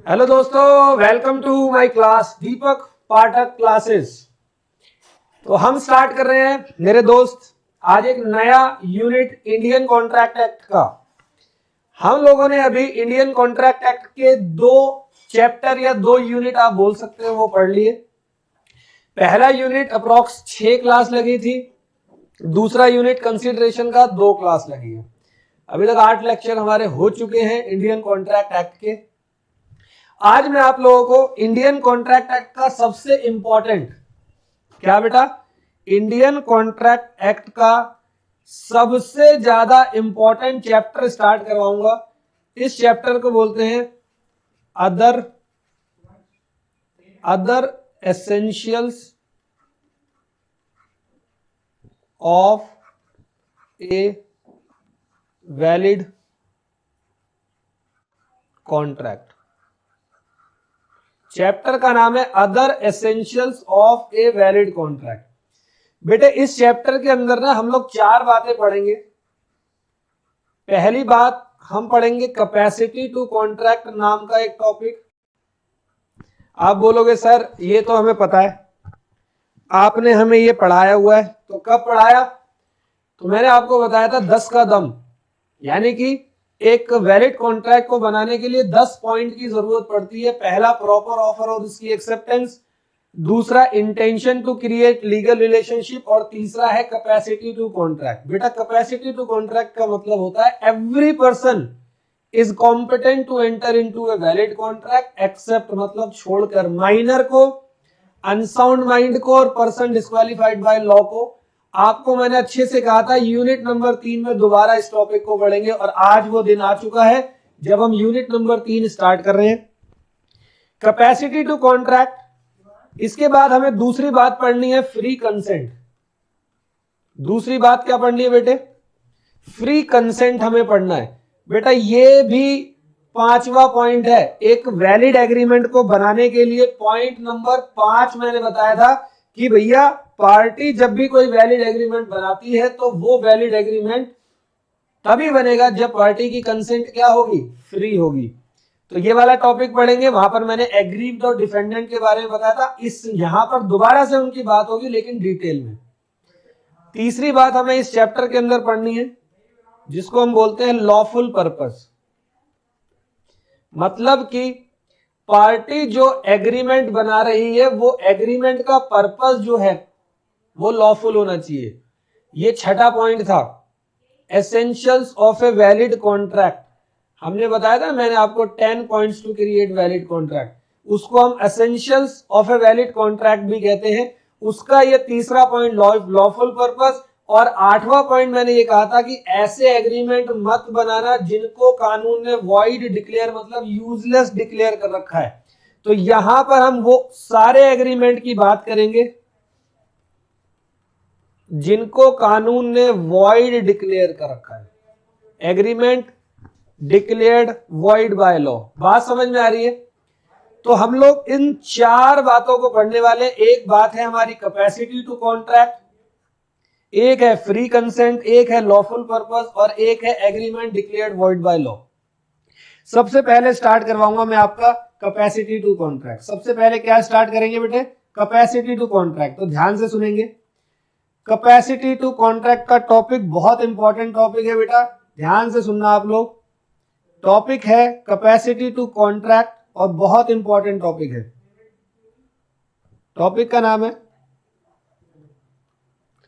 Hello दोस्तों, welcome to my class Deepak Pathak classes. तो हम स्टार्ट कर रहे हैं मेरे दोस्त आज एक नया यूनिट इंडियन कॉन्ट्रैक्ट एक्ट का। हम लोगों ने अभी इंडियन कॉन्ट्रैक्ट एक्ट के 2 चैप्टर या 2 यूनिट आप बोल सकते हो वो पढ़ लिए। पहला यूनिट अप्रॉक्स 6 क्लास लगी थी, दूसरा यूनिट कंसिडरेशन का 2 क्लास लगी है। अभी तक 8 लेक्चर हमारे हो चुके हैं इंडियन कॉन्ट्रैक्ट एक्ट के। आज मैं आप लोगों को इंडियन कॉन्ट्रैक्ट एक्ट का सबसे इंपॉर्टेंट, क्या बेटा, इंडियन कॉन्ट्रैक्ट एक्ट का सबसे ज्यादा इंपॉर्टेंट चैप्टर स्टार्ट करवाऊंगा। इस चैप्टर को बोलते हैं other essentials of a valid contract. Chapter का नाम है other essentials of a valid contract. बेटे इस चैप्टर के अंदर ना हम लोग 4 बातें पढ़ेंगे। पहली बात हम पढ़ेंगे कैपेसिटी टू कॉन्ट्रैक्ट नाम का एक टॉपिक। आप बोलोगे सर ये तो हमें पता है, आपने हमें ये पढ़ाया हुआ है। तो कब पढ़ाया? तो मैंने आपको बताया था 10 का दम, यानी कि एक वैलिड कॉन्ट्रैक्ट को बनाने के लिए 10 पॉइंट की जरूरत पड़ती है। पहला प्रॉपर ऑफर और उसकी एक्सेप्टेंस, दूसरा intention to create legal relationship और तीसरा है कैपेसिटी टू कॉन्ट्रैक्ट। बेटा कैपेसिटी टू कॉन्ट्रैक्ट का मतलब होता है every person is competent to enter into a valid contract except, मतलब छोड़कर, माइनर को, अनसाउंड माइंड को और पर्सन डिस्क्वालिफाइड बाय लॉ को। आपको मैंने अच्छे से कहा था यूनिट नंबर 3 में दोबारा इस टॉपिक को पढ़ेंगे और आज वो दिन आ चुका है जब हम यूनिट नंबर 3 स्टार्ट कर रहे हैं, कैपेसिटी टू कॉन्ट्रैक्ट। इसके बाद हमें दूसरी बात पढ़नी है फ्री कंसेंट। दूसरी बात क्या पढ़नी है बेटे? फ्री कंसेंट हमें पढ़ना है। बेटा ये भी 5वां पॉइंट है। एक वैलिड एग्रीमेंट को बनाने के लिए पॉइंट नंबर 5 मैंने बताया था कि भैया पार्टी जब भी कोई वैलिड एग्रीमेंट बनाती है तो वो वैलिड एग्रीमेंट तभी बनेगा जब पार्टी की कंसेंट क्या होगी? फ्री होगी। तो ये वाला टॉपिक पढ़ेंगे। वहां पर मैंने एग्रीव्ड और डिफेंडेंट के बारे में बताया था। इस यहां पर दोबारा से उनकी बात होगी लेकिन डिटेल में। तीसरी बात हमें इस चैप्टर के अंदर पढ़नी है जिसको हम बोलते हैं लॉफुल पर्पस। मतलब कि पार्टी जो एग्रीमेंट बना रही है वो एग्रीमेंट का पर्पस जो है वो लॉफुल होना चाहिए। ये 6ठा पॉइंट था, essentials of a valid contract. हमने बताया था, मैंने आपको 10 points to create valid contract, उसको हम essentials of a valid contract भी कहते हैं। उसका ये तीसरा पॉइंट लॉफुल पर्पस, और 8वां पॉइंट मैंने ये कहा था कि ऐसे एग्रीमेंट मत बनाना जिनको कानून ने वॉइड डिक्लेयर, मतलब यूजलेस डिक्लेयर कर रखा है। तो यहां पर हम वो सारे एग्रीमेंट की बात करेंगे जिनको कानून ने वॉइड डिक्लेयर कर रखा है, agreement declared void by law. बात समझ में आ रही है? तो हम लोग इन 4 बातों को पढ़ने वाले। एक बात है हमारी कैपेसिटी टू कॉन्ट्रैक्ट, एक है फ्री कंसेंट, एक है लॉफुल पर्पस और एक है agreement declared void by law. सबसे पहले स्टार्ट करवाऊंगा मैं आपका कैपेसिटी टू कॉन्ट्रैक्ट। सबसे पहले क्या स्टार्ट करेंगे बेटे? Capacity to contract. तो ध्यान से सुनेंगे। कैपेसिटी टू कॉन्ट्रैक्ट का टॉपिक बहुत इंपॉर्टेंट टॉपिक है बेटा, ध्यान से सुनना आप लोग। टॉपिक है कैपेसिटी टू कॉन्ट्रैक्ट और बहुत इंपॉर्टेंट टॉपिक है। टॉपिक का नाम है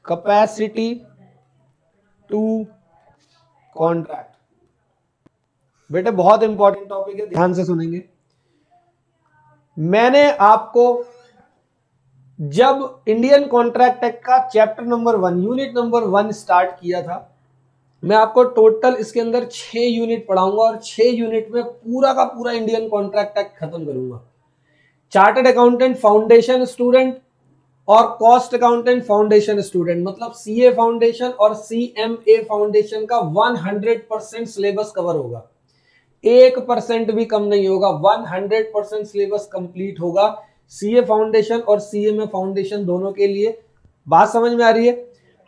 कैपेसिटी टू कॉन्ट्रैक्ट। बेटे बहुत इंपॉर्टेंट टॉपिक है, ध्यान से सुनेंगे। मैंने आपको जब इंडियन कॉन्ट्रैक्ट एक्ट का chapter number 1 unit number 1 start किया था, मैं आपको टोटल इसके अंदर 6 यूनिट पढ़ाऊंगा और 6 यूनिट में पूरा का पूरा इंडियन कॉन्ट्रैक्ट एक्ट खत्म करूंगा। चार्टर्ड अकाउंटेंट फाउंडेशन स्टूडेंट और कॉस्ट अकाउंटेंट फाउंडेशन स्टूडेंट, मतलब सीए फाउंडेशन और सीएमए फाउंडेशन का 100% सिलेबस कवर होगा। 1% भी कम नहीं होगा, 100% सिलेबस कंप्लीट होगा सीए फाउंडेशन और सीएमए फाउंडेशन दोनों के लिए। बात समझ में आ रही है?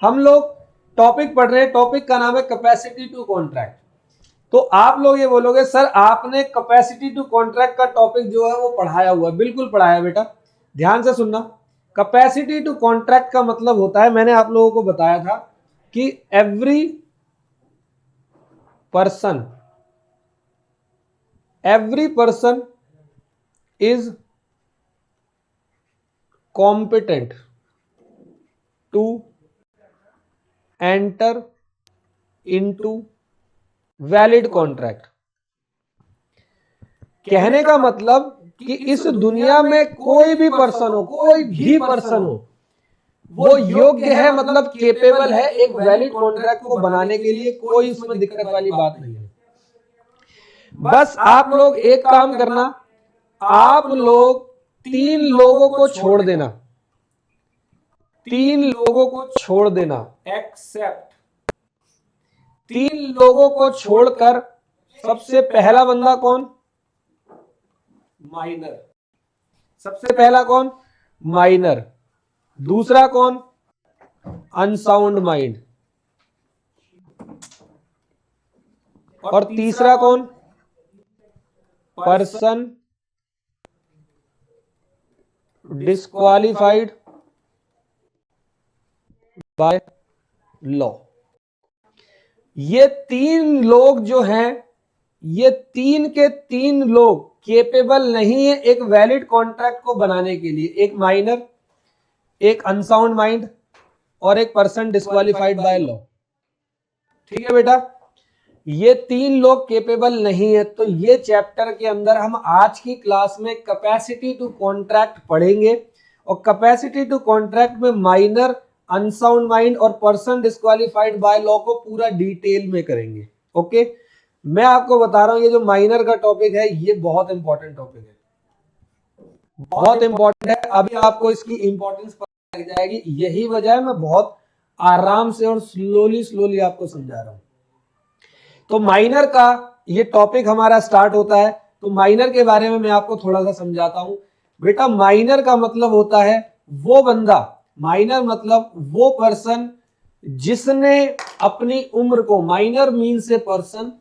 हम लोग टॉपिक पढ़ रहे हैं, टॉपिक का नाम है कैपेसिटी टू कॉन्ट्रैक्ट। तो आप लोग ये बोलोगे सर आपने कैपेसिटी टू कॉन्ट्रैक्ट का टॉपिक जो है वो पढ़ाया हुआ है। बिल्कुल पढ़ाया बेटा, ध्यान से सुनना। कैपेसिटी टू कॉन्ट्रैक्ट का मतलब होता है, मैंने आप लोगों को बताया था कि every person is competent to enter into valid contract. कहने का मतलब कि इस दुनिया में कोई भी पर्सन हो, वो योग्य है, मतलब केपेबल है एक वैलिड कॉन्ट्रैक्ट को बनाने के लिए। कोई इसमें दिक्कत वाली बात नहीं है। बस आप लोग एक काम करना, आप लोग 3 लोगों को छोड़ देना, एक्सेप्ट 3 लोगों को छोड़कर सबसे पहला बंदा कौन? माइनर। सबसे पहला कौन? माइनर। दूसरा कौन? Unsound mind. और तीसरा कौन? Person disqualified by law. ये 3 लोग जो हैं, ये 3 के 3 लोग केपेबल नहीं है एक वैलिड कॉन्ट्रैक्ट को बनाने के लिए। एक माइनर, एक अनसाउंड माइंड और एक पर्सन डिस्क्वालिफाइड बाय लॉ। ठीक है बेटा, ये 3 लोग केपेबल नहीं है। तो ये चैप्टर के अंदर हम आज की क्लास में कैपेसिटी टू कॉन्ट्रैक्ट पढ़ेंगे, और कैपेसिटी टू कॉन्ट्रैक्ट में माइनर, अनसाउंड माइंड और पर्सन डिस्क्वालिफाइड बाय लॉ को पूरा डिटेल में करेंगे। ओके, मैं आपको बता रहा हूं ये जो माइनर का टॉपिक है ये बहुत इंपॉर्टेंट टॉपिक है, बहुत इंपॉर्टेंट है। अभी आपको इसकी इंपॉर्टेंस पता लग जाएगी। यही वजह है मैं बहुत आराम से और स्लोली आपको समझा रहा हूं। तो माइनर का ये टॉपिक हमारा स्टार्ट होता है। तो माइनर के बारे में मैं आपको थोड़ा सा समझाता हूं। बेटा माइनर का मतलब होता है वो बंदा, माइनर मतलब वो पर्सन जिसने अपनी उम्र को, माइनर मीन्स ए पर्सन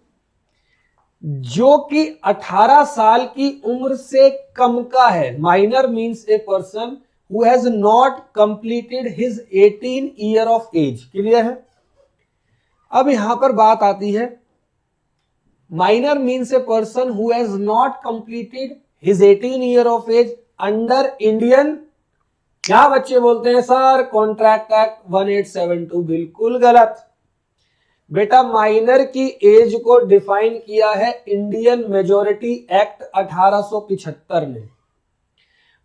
जो कि 18 साल की उम्र से कम का है। Minor means a person who has not completed his 18 year of age. Clear है? अब यहां पर बात आती है, minor means a person who has not completed his 18 year of age under Indian, क्या बच्चे बोलते हैं सर, कॉन्ट्रैक्ट एक्ट 1872। बिल्कुल गलत बेटा, माइनर की एज को डिफाइन किया है इंडियन मेजॉरिटी एक्ट 1875 ने।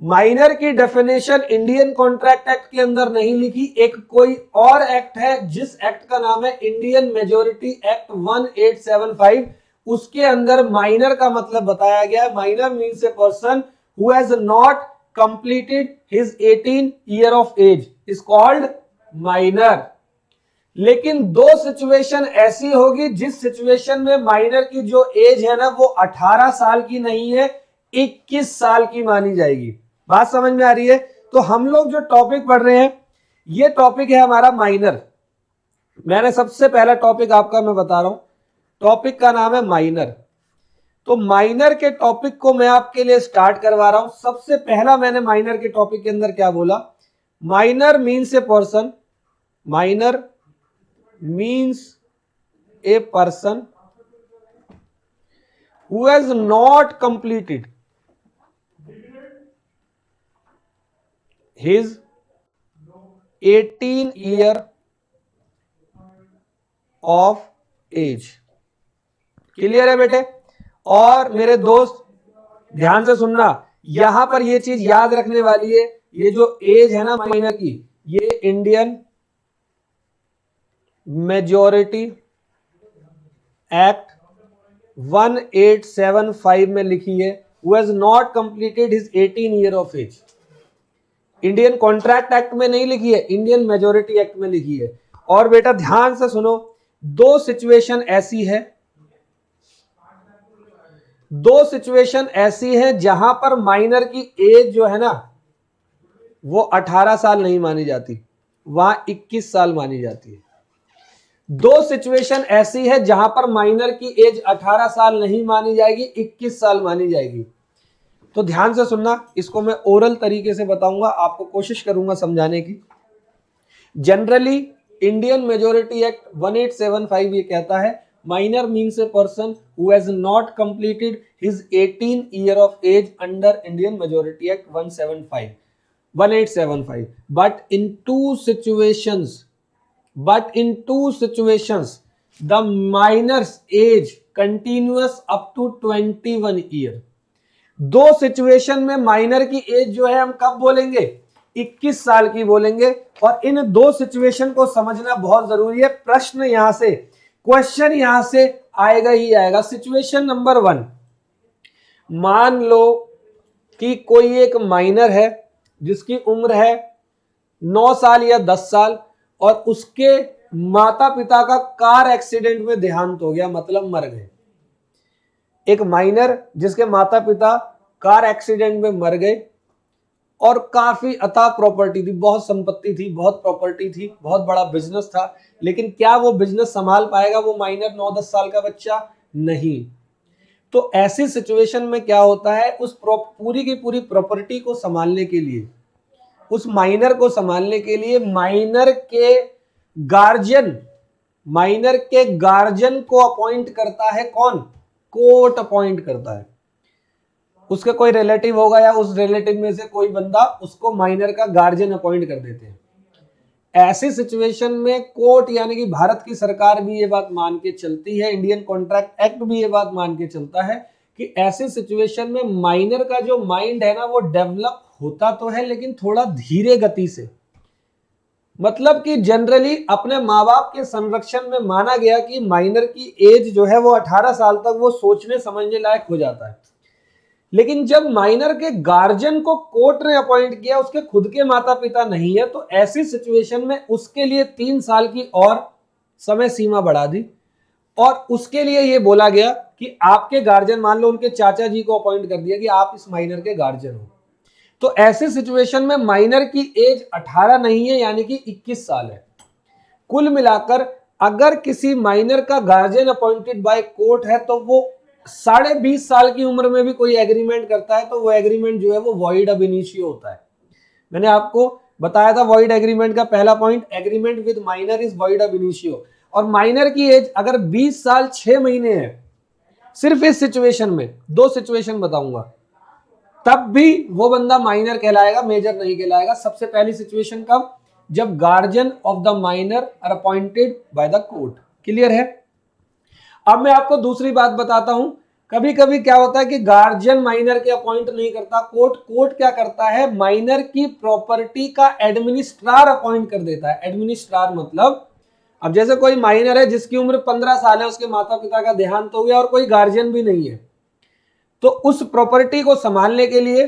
माइनर की डेफिनेशन इंडियन कॉन्ट्रैक्ट एक्ट के अंदर नहीं लिखी, एक कोई और एक्ट है जिस एक्ट का नाम है इंडियन मेजॉरिटी एक्ट 1875। उसके अंदर माइनर का मतलब बताया गया है। Minor means a person who has not completed his 18 year of age is called minor. लेकिन 2 सिचुएशन ऐसी होगी जिस सिचुएशन में माइनर की जो एज है ना वो 18 साल की नहीं है, 21 साल की मानी जाएगी। बात समझ में आ रही है? तो हम लोग जो टॉपिक पढ़ रहे हैं ये टॉपिक है हमारा माइनर। मैंने सबसे पहला टॉपिक आपका मैं बता रहा हूं, टॉपिक का नाम है माइनर। तो माइनर के टॉपिक को मैं आपके लिए स्टार्ट करवा रहा हूं। सबसे पहला मैंने माइनर के टॉपिक के अंदर क्या बोला, minor means a person, minor means a person who has not completed his 18 year of age। Clear है बेटे? और मेरे दोस्त ध्यान से सुनना, यहां पर ये चीज याद रखने वाली है, ये जो एज है ना माइनर की, ये इंडियन मेजॉरिटी एक्ट 1875 में लिखी है, who has not completed his 18 year of age। Indian contract act में नहीं लिखी है, इंडियन मेजॉरिटी एक्ट में लिखी है। और बेटा ध्यान से सुनो, 2 सिचुएशन ऐसी है, 2 सिचुएशन ऐसी है जहां पर माइनर की एज जो है ना वो 18 साल नहीं मानी जाती, वहां 21 साल मानी जाती है। दो सिचुएशन ऐसी है जहां पर माइनर की एज 18 साल नहीं मानी जाएगी, 21 साल मानी जाएगी। तो ध्यान से सुनना, इसको मैं ओरल तरीके से बताऊंगा, आपको कोशिश करूंगा समझाने की। जनरली इंडियन मेजोरिटी एक्ट 1875 ये कहता है minor means a person who has not completed his 18 year of age under Indian majority act 1875 but in two situations the minor's age continuous up to 21 year। दो situation में minor की as जो है हम कब बोलेंगे, 21 साल की बोलेंगे। और इन दो सिचुएशन को समझना बहुत जरूरी है। प्रश्न यहां से, क्वेश्चन यहां से आएगा ही आएगा। सिचुएशन नंबर 1, मान लो कि कोई एक माइनर है जिसकी उम्र है 9 साल या 10 साल और उसके माता पिता का कार एक्सीडेंट में देहांत हो गया, मतलब मर गए। एक माइनर जिसके माता पिता कार एक्सीडेंट में मर गए और काफी अथाह प्रॉपर्टी थी, बहुत संपत्ति थी, बहुत प्रॉपर्टी थी, बहुत बड़ा बिजनेस था, लेकिन क्या वो बिजनेस संभाल पाएगा वो माइनर 9-10 साल का बच्चा? नहीं। तो ऐसी सिचुएशन में क्या होता है, उस पूरी की पूरी प्रॉपर्टी को संभालने के लिए, उस माइनर को संभालने के लिए माइनर के गार्जियन को अपॉइंट करता है कौन? कोर्ट अपॉइंट करता है। उसका कोई रिलेटिव होगा या उस रिलेटिव में से कोई बंदा उसको माइनर का गार्जियन अपॉइंट कर देते हैं। ऐसी सिचुएशन में कोर्ट यानी कि भारत की सरकार भी ये बात मान के चलती है, इंडियन कॉन्ट्रैक्ट एक्ट भी ये बात मान के चलता है कि ऐसी सिचुएशन में माइनर का जो माइंड है ना वो डेवलप होता तो है लेकिन थोड़ा धीरे गति से। मतलब कि जनरली अपने माँ बाप के संरक्षण में माना गया कि माइनर की एज जो है वो 18 साल तक वो सोचने समझने लायक हो जाता है। लेकिन जब माइनर के गार्जियन को कोर्ट ने अपॉइंट किया, उसके खुद के माता पिता नहीं है, तो ऐसी सिचुएशन में उसके लिए 3 साल की और समय सीमा बढ़ा दी और उसके लिए ये बोला गया कि आपके गार्जियन, मान लो उनके चाचा जी को अपॉइंट कर दिया कि आप इस माइनर के गार्जियन हो। तो ऐसी सिचुएशन में माइनर की एज 18 नहीं है यानी कि 21 साल है। कुल मिलाकर अगर किसी माइनर का गार्जियन अपॉइंटेड बाय कोर्ट है तो वो 20.5 साल की उम्र में भी कोई एग्रीमेंट करता है तो वो एग्रीमेंट जो है वो वॉइड अब इनिशियो होता है। मैंने आपको बताया था वॉइड एग्रीमेंट का पहला point, agreement with minor is void ab initio. और माइनर की एज अगर 20 साल 6 महीने है, सिर्फ इस सिचुएशन में, दो सिचुएशन बताऊंगा, तब भी वो बंदा माइनर कहलाएगा, मेजर नहीं कहलाएगा। सबसे पहली सिचुएशन कब? जब guardian of the minor are appointed by the court. Clear है? अब मैं आपको दूसरी बात बताता हूं। कभी कभी क्या होता है कि गार्जियन माइनर के अपॉइंट नहीं करता कोर्ट क्या करता है, माइनर की प्रॉपर्टी का एडमिनिस्ट्रार अपॉइंट कर देता है। एडमिनिस्ट्रार मतलब, अब जैसे कोई माइनर है जिसकी उम्र 15 साल है, उसके माता पिता का देहांत हो गया और कोई गार्जियन भी नहीं है, तो उस प्रॉपर्टी को संभालने के लिए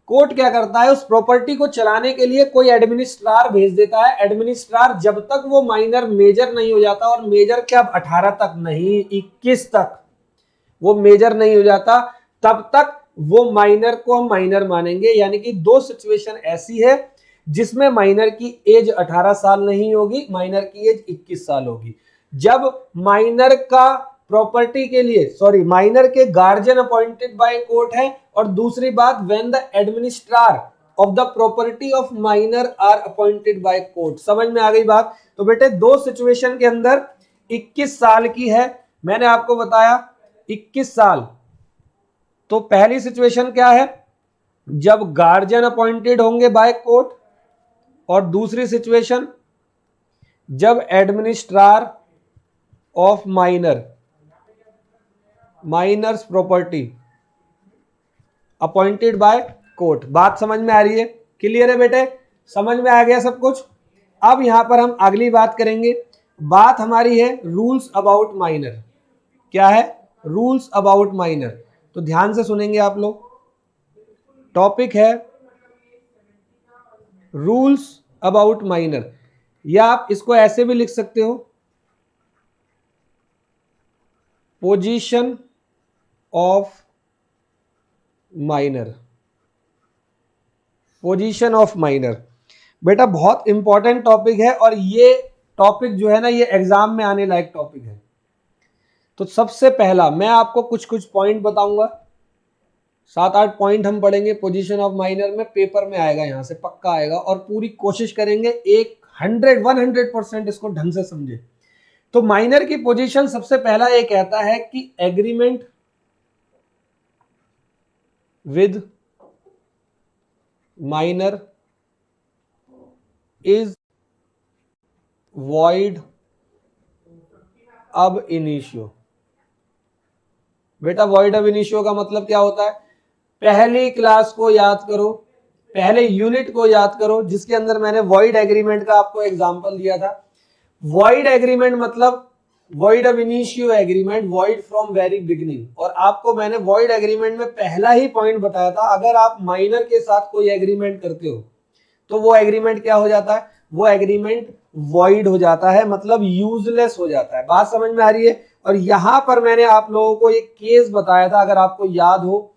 कोर्ट क्या करता है, उस प्रॉपर्टी को चलाने के लिए कोई एडमिनिस्ट्रार भेज देता है। एडमिनिस्ट्रार जब तक वो माइनर मेजर नहीं हो जाता, और मेजर क्या अब 18 तक नहीं 21 तक वो मेजर नहीं हो जाता, तब तक वो माइनर को हम माइनर मानेंगे। यानी कि दो सिचुएशन ऐसी है जिसमें माइनर की एज 18 साल नहीं होगी, माइनर की एज 21 साल होगी। जब माइनर का प्रॉपर्टी के लिए, सॉरी, माइनर के गार्जियन अपॉइंटेड बाय कोर्ट है, और दूसरी बात when the administrator of the property of minor are appointed by court. समझ में आ गई बात? तो बेटे दो सिचुएशन के अंदर 21 साल की है, मैंने आपको बताया 21 साल। तो पहली सिचुएशन क्या है, जब गार्जियन अपॉइंटेड होंगे बाय कोर्ट, और दूसरी सिचुएशन जब administrator of minor's property appointed by court. बात समझ में आ रही है? क्लियर है बेटे? समझ में आ गया सब कुछ? अब यहां पर हम अगली बात करेंगे। बात हमारी है रूल्स अबाउट माइनर। क्या है? Rules about minor. तो ध्यान से सुनेंगे आप लोग। टॉपिक है रूल्स अबाउट माइनर, या आप इसको ऐसे भी लिख सकते हो, position of minor. Position of minor बेटा बहुत इंपॉर्टेंट टॉपिक है, और ये टॉपिक जो है ना ये एग्जाम में आने लायक टॉपिक है। तो सबसे पहला मैं आपको कुछ कुछ पॉइंट बताऊंगा, 7-8 पॉइंट हम पढ़ेंगे पोजीशन ऑफ माइनर में, पेपर में आएगा, यहां से पक्का आएगा, और पूरी कोशिश करेंगे 100% इसको ढंग से समझे। तो माइनर की पोजीशन सबसे पहला ये कहता है कि agreement with minor is void ab initio. बेटा वॉइड अब इनिशियो का मतलब क्या होता है? पहली क्लास को याद करो, पहले यूनिट को याद करो जिसके अंदर मैंने वॉइड एग्रीमेंट का आपको एग्जांपल दिया था। वॉइड एग्रीमेंट मतलब void ab initio agreement, void from very beginning. और आपको मैंने वॉइड एग्रीमेंट में पहला ही पॉइंट बताया था, अगर आप माइनर के साथ कोई एग्रीमेंट करते हो तो वो एग्रीमेंट क्या हो जाता है? वो एग्रीमेंट वॉइड हो जाता है, मतलब यूजलेस हो जाता है। बात समझ में आ रही है? और यहां पर मैंने आप लोगों को एक केस बताया था, अगर आपको याद हो,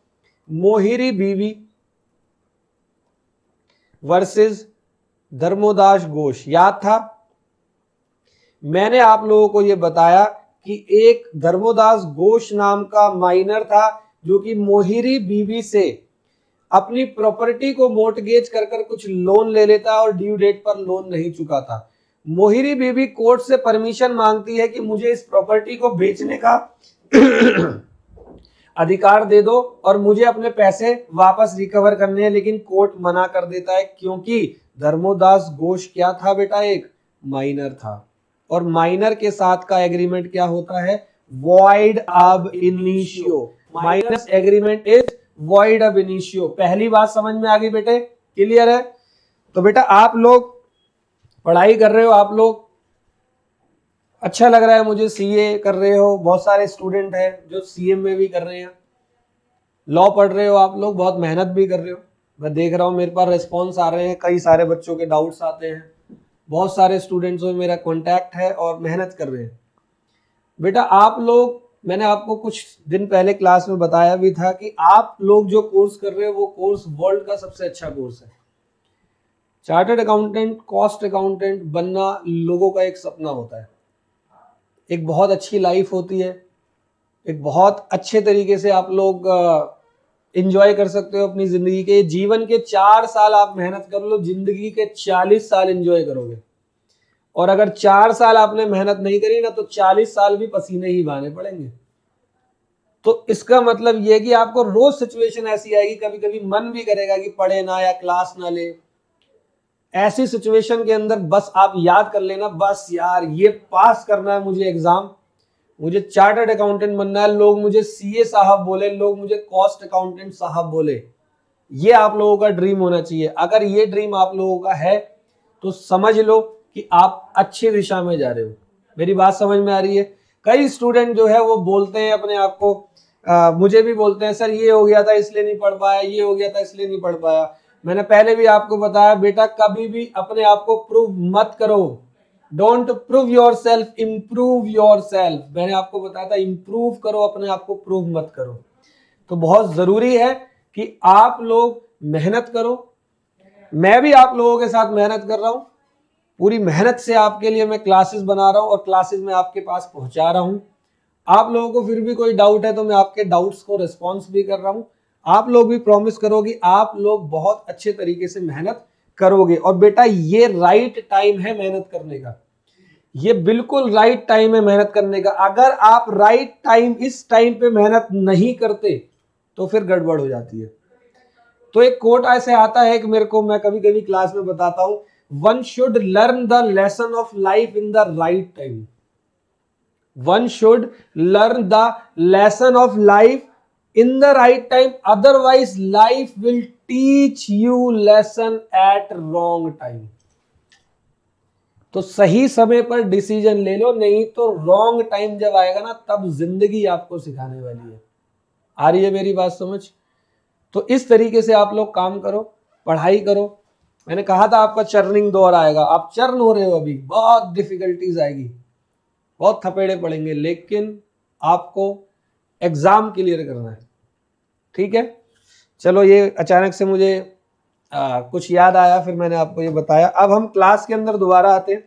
मोहिरी बीवी वर्सेस धर्मोदास घोष, याद था? मैंने आप लोगों को यह बताया कि एक धर्मोदास घोष नाम का माइनर था जो कि मोहिरी बीवी से अपनी प्रॉपर्टी को मोर्टगेज कर कर कुछ लोन ले लेता और ड्यू डेट पर लोन नहीं चुकाता। मोहिरी बीवी कोर्ट से परमिशन मांगती है कि मुझे इस प्रॉपर्टी को बेचने का अधिकार दे दो और मुझे अपने पैसे वापस रिकवर करने हैं, लेकिन कोर्ट मना कर देता है क्योंकि धर्मोदास घोष क्या था बेटा? एक माइनर था। और माइनर के साथ का एग्रीमेंट क्या होता है? Void ab initio. Minus agreement is void ab initio. पहली बात समझ में आ गई बेटे? क्लियर है? तो बेटा आप लोग पढ़ाई कर रहे हो, आप लोग अच्छा लग रहा है मुझे, सीए कर रहे हो, बहुत सारे स्टूडेंट हैं जो सीए में भी कर रहे हैं, लॉ पढ़ रहे हो, आप लोग बहुत मेहनत भी कर रहे हो। मैं देख रहा हूँ मेरे पास रिस्पॉन्स आ रहे हैं, कई सारे बच्चों के डाउट्स आते हैं, बहुत सारे स्टूडेंट्स में मेरा कांटेक्ट है और मेहनत कर रहे हैं। बेटा आप लोग, मैंने आपको कुछ दिन पहले क्लास में बताया भी था कि आप लोग जो कोर्स कर रहे हो वो कोर्स वर्ल्ड का सबसे अच्छा कोर्स है। चार्टर्ड अकाउंटेंट, कॉस्ट अकाउंटेंट बनना लोगों का एक सपना होता है, एक बहुत अच्छी लाइफ होती है, एक बहुत अच्छे तरीके से आप लोग एंजॉय कर सकते हो अपनी जिंदगी के। जीवन के 4 साल आप मेहनत कर लो, जिंदगी के 40 साल एंजॉय करोगे। और अगर 4 साल आपने मेहनत नहीं करी ना तो 40 साल भी पसीने ही बहाने पड़ेंगे। तो इसका मतलब यह कि आपको रोज सिचुएशन ऐसी आएगी, कभी कभी मन भी करेगा कि पढ़े ना या क्लास ना ले। ऐसी सिचुएशन के अंदर बस आप याद कर लेना, बस यार ये पास करना है मुझे एग्जाम, मुझे चार्टर्ड अकाउंटेंट बनना है, लोग मुझे सीए साहब बोले, लोग मुझे कॉस्ट अकाउंटेंट साहब बोले, ये आप लोगों का ड्रीम होना चाहिए। अगर ये ड्रीम आप लोगों का है तो समझ लो कि आप अच्छी दिशा में जा रहे हो। मेरी बात समझ में आ रही है? कई स्टूडेंट जो है वो बोलते हैं अपने आप को, मुझे भी बोलते हैं सर ये हो गया था इसलिए नहीं पढ़ पाया, ये हो गया था इसलिए नहीं पढ़ पाया। मैंने पहले भी आपको बताया बेटा, कभी भी अपने आप को प्रूव मत करो। Don't prove your self, improve your self. मैंने आपको बताया था इम्प्रूव करो अपने आप को, प्रूव मत करो। तो बहुत जरूरी है कि आप लोग मेहनत करो। मैं भी आप लोगों के साथ मेहनत कर रहा हूं, पूरी मेहनत से आपके लिए मैं क्लासेस बना रहा हूं और क्लासेस में आपके पास पहुंचा रहा हूं। आप लोगों को फिर भी कोई डाउट है तो मैं आपके डाउट्स को रिस्पॉन्स भी कर रहा हूं। आप लोग भी प्रॉमिस करो कि आप लोग बहुत अच्छे तरीके से मेहनत करोगे। और बेटा ये राइट टाइम है मेहनत करने का, ये बिल्कुल राइट टाइम है मेहनत करने का। अगर आप राइट टाइम, इस टाइम पे मेहनत नहीं करते तो फिर गड़बड़ हो जाती है। तो एक कोट ऐसे आता है कि मेरे को, मैं कभी कभी क्लास में बताता हूं, one should learn the lesson of life in the right time. One should learn the lesson of life in the right time, otherwise life will teach you lesson at wrong time. तो सही समय पर decision ले लो, नहीं तो wrong time जब आएगा ना तब जिंदगी आपको सिखाने वाली है। आ रही है मेरी बात समझ? तो इस तरीके से आप लोग काम करो, पढ़ाई करो। मैंने कहा था आपका चर्निंग दौर आएगा, आप चर्न हो रहे हो अभी, बहुत डिफिकल्टीज आएगी, बहुत थपेड़े पड़ेंगे, लेकिन आपको एग्जाम क्लियर करना है। ठीक है? चलो ये अचानक से मुझे कुछ याद आया, फिर मैंने आपको ये बताया। अब हम क्लास के अंदर दोबारा आते हैं।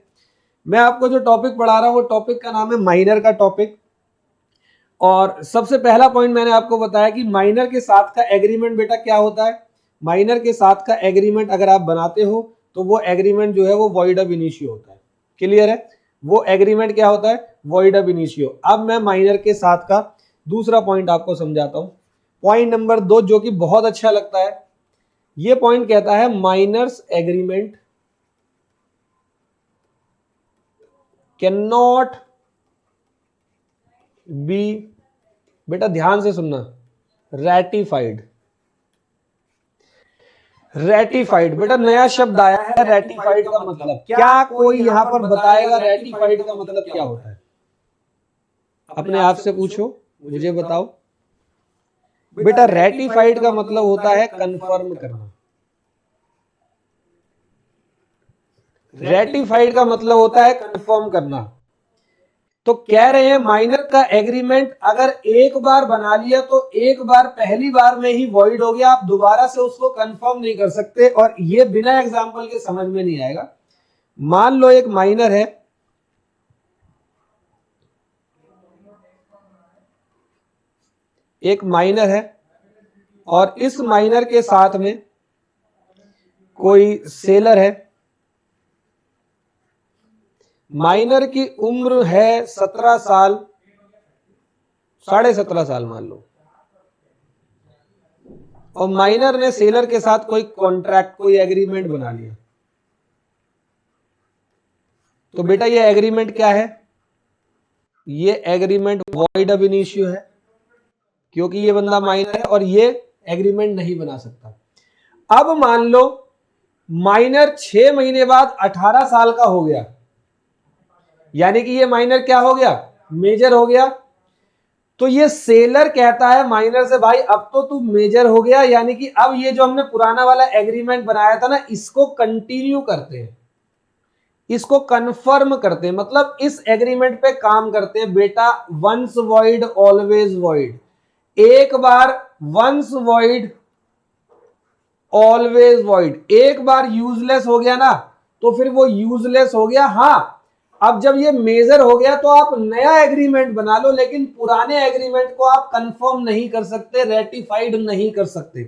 मैं आपको जो टॉपिक पढ़ा रहा हूं वो टॉपिक का नाम है माइनर का टॉपिक। और सबसे पहला पॉइंट मैंने आपको बताया कि माइनर के साथ का एग्रीमेंट बेटा क्या होता है। माइनर के साथ का एग्रीमेंट अगर आप बनाते हो तो वो एग्रीमेंट जो है वो वॉइड अब इनिशियो होता है। क्लियर है? वो एग्रीमेंट क्या होता है? Void ab initio. अब मैं माइनर के साथ का दूसरा पॉइंट आपको समझाता हूं। पॉइंट नंबर 2 जो कि बहुत अच्छा लगता है, ये पॉइंट कहता है minor's agreement can not be, बेटा ध्यान से सुनना, रैटिफाइड। रैटिफाइड बेटा नया शब्द आया है। रैटिफाइड का मतलब क्या, कोई यहां पर बताएगा रैटिफाइड का मतलब क्या होता है? अपने आप से पूछो, मुझे बताओ बेटा। रैटिफाइड का मतलब होता है कंफर्म करना। रैटिफाइड का मतलब होता है कंफर्म करना। तो कह रहे हैं माइनर का एग्रीमेंट अगर एक बार बना लिया तो एक बार पहली बार में ही वॉइड हो गया, आप दोबारा से उसको कंफर्म नहीं कर सकते। और ये बिना एग्जांपल के समझ में नहीं आएगा। मान लो एक माइनर है, एक माइनर है और इस माइनर के साथ में कोई सेलर है। माइनर की उम्र है 17 साल, 17.5 साल मान लो, और माइनर ने सेलर के साथ कोई कॉन्ट्रैक्ट, कोई एग्रीमेंट बना लिया। तो बेटा ये एग्रीमेंट क्या है? ये एग्रीमेंट वॉइड अब इनिशियो है, क्योंकि ये बंदा माइनर है और ये एग्रीमेंट नहीं बना सकता। अब मान लो माइनर 6 महीने बाद 18 साल का हो गया, यानी कि ये माइनर क्या हो गया? मेजर हो गया। तो ये सेलर कहता है माइनर से, भाई अब तो तू मेजर हो गया, यानी कि अब ये जो हमने पुराना वाला एग्रीमेंट बनाया था ना, इसको कंटिन्यू करते हैं, इसको कंफर्म करते हैं, मतलब इस एग्रीमेंट पे काम करते हैं। बेटा वंस वॉइड ऑलवेज वॉइड, एक बार वंस वॉइड ऑलवेज वॉइड। एक बार यूजलेस हो गया ना तो फिर वो यूजलेस हो गया। हाँ, अब जब ये मेजर हो गया तो आप नया एग्रीमेंट बना लो, लेकिन पुराने एग्रीमेंट को आप कंफर्म नहीं कर सकते, रेटिफाइड नहीं कर सकते।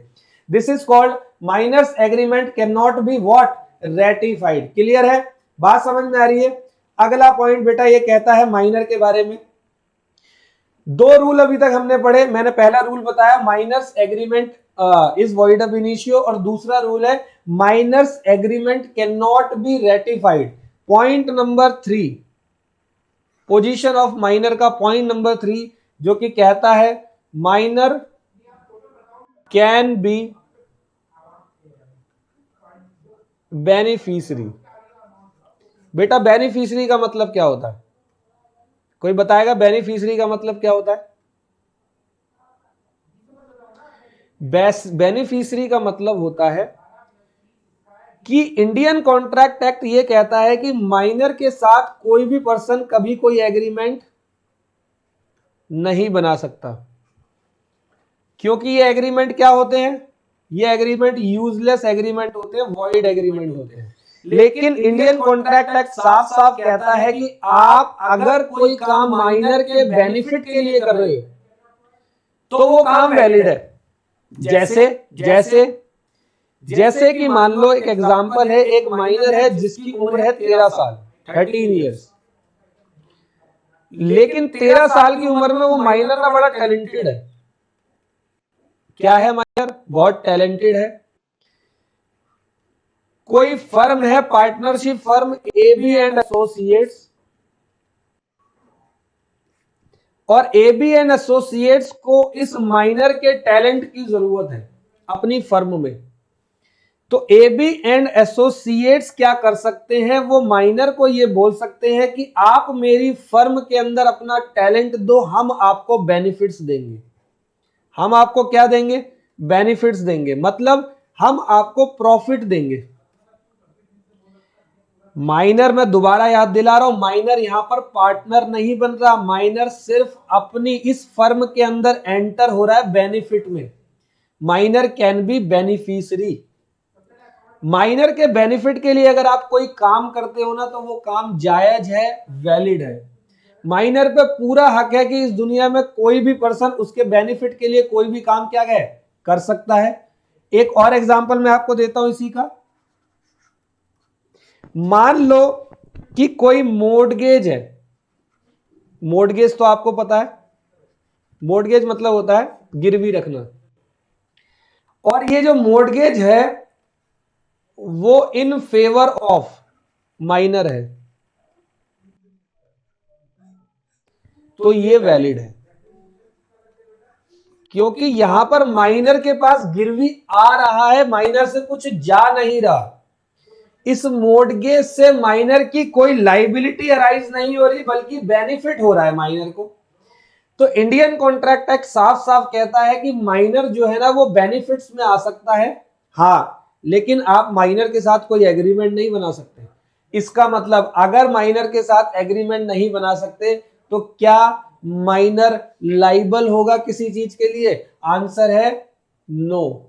This is called minor's agreement can not be what? Ratified. Clear है? बात समझ में आ रही है? अगला पॉइंट बेटा ये कहता है माइनर के बारे में, 2 रूल अभी तक हमने पढ़े। मैंने पहला रूल बताया minor's agreement is void ab initio, और दूसरा रूल है minor's agreement can not be ratified. Point number 3, position of minor का पॉइंट नंबर 3 जो कि कहता है माइनर कैन बी बेनिफिशियरी। बेटा बेनिफिशियरी का मतलब क्या होता है? कोई बताएगा बेनिफिशियरी का मतलब क्या होता है? बेनिफिशियरी का मतलब होता है कि इंडियन कॉन्ट्रैक्ट एक्ट ये कहता है कि माइनर के साथ कोई भी पर्सन कभी कोई एग्रीमेंट नहीं बना सकता, क्योंकि ये एग्रीमेंट क्या होते हैं? ये एग्रीमेंट यूजलेस एग्रीमेंट होते हैं, वॉइड एग्रीमेंट होते हैं। लेकिन इंडियन कॉन्ट्रैक्ट एक्ट साफ साफ कहता है कि आप अगर कोई काम माइनर के बेनिफिट के लिए कर रहे हो तो वो काम वैलिड है। जैसे जैसे जैसे कि मान लो एक एग्जांपल है, एक माइनर है जिसकी उम्र है 13 साल, 13 इयर्स, लेकिन 13 साल की उम्र में वो माइनर ना बड़ा टैलेंटेड है। क्या है माइनर? बहुत टैलेंटेड है। कोई फर्म है, partnership firm AB and associates, और एबी एंड एसोसिएट्स को इस माइनर के टैलेंट की जरूरत है अपनी फर्म में। तो एबी एंड एसोसिएट्स क्या कर सकते हैं? वो माइनर को ये बोल सकते हैं कि आप मेरी फर्म के अंदर अपना टैलेंट दो, हम आपको बेनिफिट्स देंगे। हम आपको क्या देंगे? बेनिफिट्स देंगे, मतलब हम आपको प्रॉफिट देंगे। माइनर, मैं दोबारा याद दिला रहा हूं, माइनर यहां पर पार्टनर नहीं बन रहा, माइनर सिर्फ अपनी इस फर्म के अंदर एंटर हो रहा है बेनिफिट में। Minor can be beneficiary. Minor के बेनिफिट के लिए अगर आप कोई काम करते हो ना तो वो काम जायज है, वैलिड है। माइनर पे पूरा हक है कि इस दुनिया में कोई भी पर्सन उसके बेनिफिट के लिए कोई भी काम क्या है कर सकता है। एक और एग्जांपल मैं आपको देता हूं इसी का। मान लो कि कोई मोर्टगेज है। मोर्टगेज तो आपको पता है, मोर्टगेज मतलब होता है गिरवी रखना। और ये जो मोर्टगेज है वो इन फेवर ऑफ माइनर है, तो ये वैलिड है, क्योंकि यहां पर माइनर के पास गिरवी आ रहा है, माइनर से कुछ जा नहीं रहा। इस मोर्टगेज से माइनर की कोई लाइबिलिटी अराइज नहीं हो रही, बल्कि बेनिफिट हो रहा है माइनर को। तो इंडियन कॉन्ट्रैक्ट एक्ट साफ साफ कहता है कि माइनर जो है ना वो बेनिफिट्स में आ सकता है, हाँ, लेकिन आप माइनर के साथ कोई एग्रीमेंट नहीं बना सकते। इसका मतलब अगर माइनर के साथ एग्रीमेंट नहीं बना सकते तो क्या माइनर लाइबल होगा किसी चीज के लिए? आंसर है नो।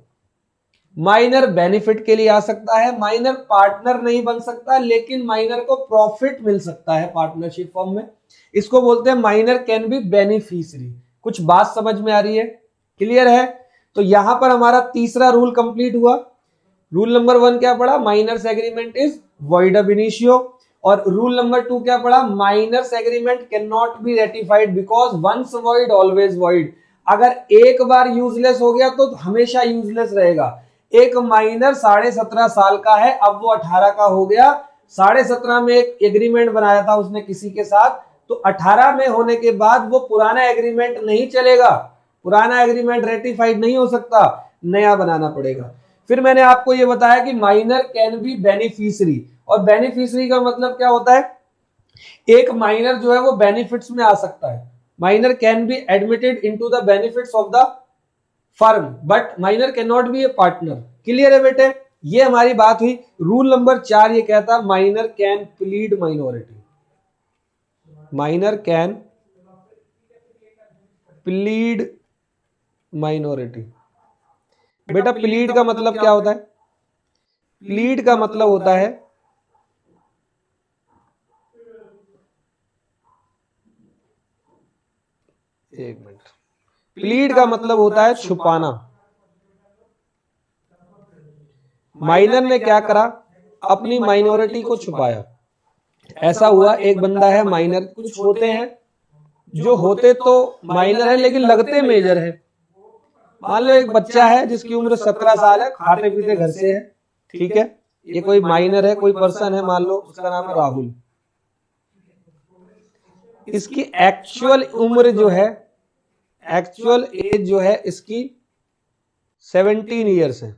माइनर बेनिफिट के लिए आ सकता है, माइनर पार्टनर नहीं बन सकता, लेकिन माइनर को प्रॉफिट मिल सकता है पार्टनरशिप फॉर्म में। इसको बोलते हैं माइनर कैन बी बेनिफिशियरी। कुछ बात समझ में आ रही है? क्लियर है? तो यहां पर हमारा तीसरा रूल कंप्लीट हुआ। रूल नंबर 1 क्या पढ़ा? Minor's agreement is void ab initio. और रूल नंबर 2 क्या पढ़ा? Minor's agreement can not be ratified because once void always void. अगर एक बार यूजलेस हो गया तो हमेशा यूजलेस रहेगा। एक माइनर 17.5 साल का है, अब वो 18 का हो गया। 17.5 में एक एग्रीमेंट बनाया था उसने किसी के साथ, तो 18 में होने के बाद वो पुराना एग्रीमेंट नहीं चलेगा, पुराना एग्रीमेंट रेटिफाइड नहीं हो सकता, नया बनाना पड़ेगा। फिर मैंने आपको ये बताया कि माइनर कैन बी बेनिफिशियरी, और बेनिफिशियरी का मतलब क्या होता है? एक माइनर जो है वो बेनिफिट्स में आ सकता है। Minor can be admitted into the benefits of the firm, but minor can not B A partner. Clear है बेटे? ये हमारी बात हुई। रूल नंबर 4 ये कहता minor can plead minority. Minor can plead minority. बेटा प्लीड का मतलब क्या होता है? प्लीड का मतलब होता है एक मिनट, प्लीड का मतलब होता है छुपाना। माइनर ने क्या करा? अपनी माइनॉरिटी को छुपाया। ऐसा हुआ एक बंदा है माइनर, कुछ होते हैं जो होते तो माइनर है लेकिन लगते मेजर है। मान लो एक बच्चा है जिसकी उम्र 17 साल है, खाते पीते घर से है, ठीक है, ये कोई माइनर है, कोई पर्सन है, मान लो उसका नाम है राहुल। इसकी एक्चुअल उम्र जो है, एक्चुअल एज जो है इसकी 17 ईयर्स है,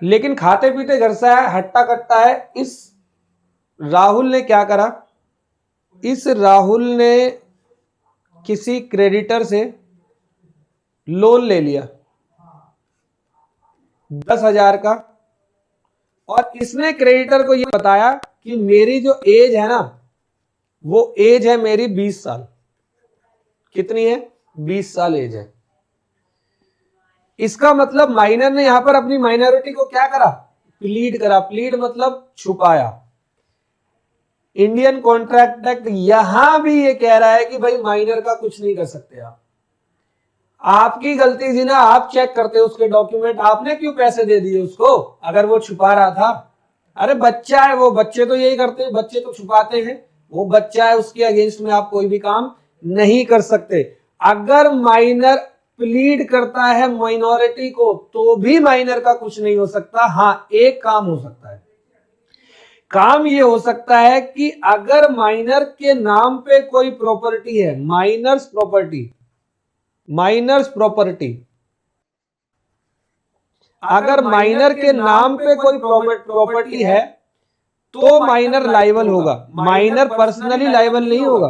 लेकिन खाते पीते घर से है, हट्टा कट्टा है। इस राहुल ने क्या करा? इस राहुल ने किसी क्रेडिटर से लोन ले लिया 10,000 का, और इसने क्रेडिटर को यह बताया कि मेरी जो एज है ना वो एज है मेरी 20 साल। कितनी है? 20 साल एज है। इसका मतलब माइनर ने यहां पर अपनी माइनॉरिटी को क्या करा? प्लीड करा। प्लीड मतलब छुपाया। इंडियन कॉन्ट्रैक्ट एक्ट यहां भी ये कह रहा है कि भाई माइनर का कुछ नहीं कर सकते आप। आपकी गलती थी ना, आप चेक करते उसके डॉक्यूमेंट, आपने क्यों पैसे दे दिए उसको अगर वो छुपा रहा था? अरे बच्चा है वो, बच्चे तो यही करते हैं, बच्चे तो छुपाते हैं। वो बच्चा है, उसके अगेंस्ट में आप कोई भी काम नहीं कर सकते। अगर माइनर प्लीड करता है माइनॉरिटी को तो भी माइनर का कुछ नहीं हो सकता। हाँ, एक काम हो सकता है। काम ये हो सकता है कि अगर माइनर के नाम पे कोई प्रॉपर्टी है, माइनर्स प्रॉपर्टी, माइनर्स प्रॉपर्टी, अगर माइनर के नाम पे कोई प्रॉपर्टी है तो माइनर लायबल होगा। माइनर पर्सनली लायबल नहीं होगा,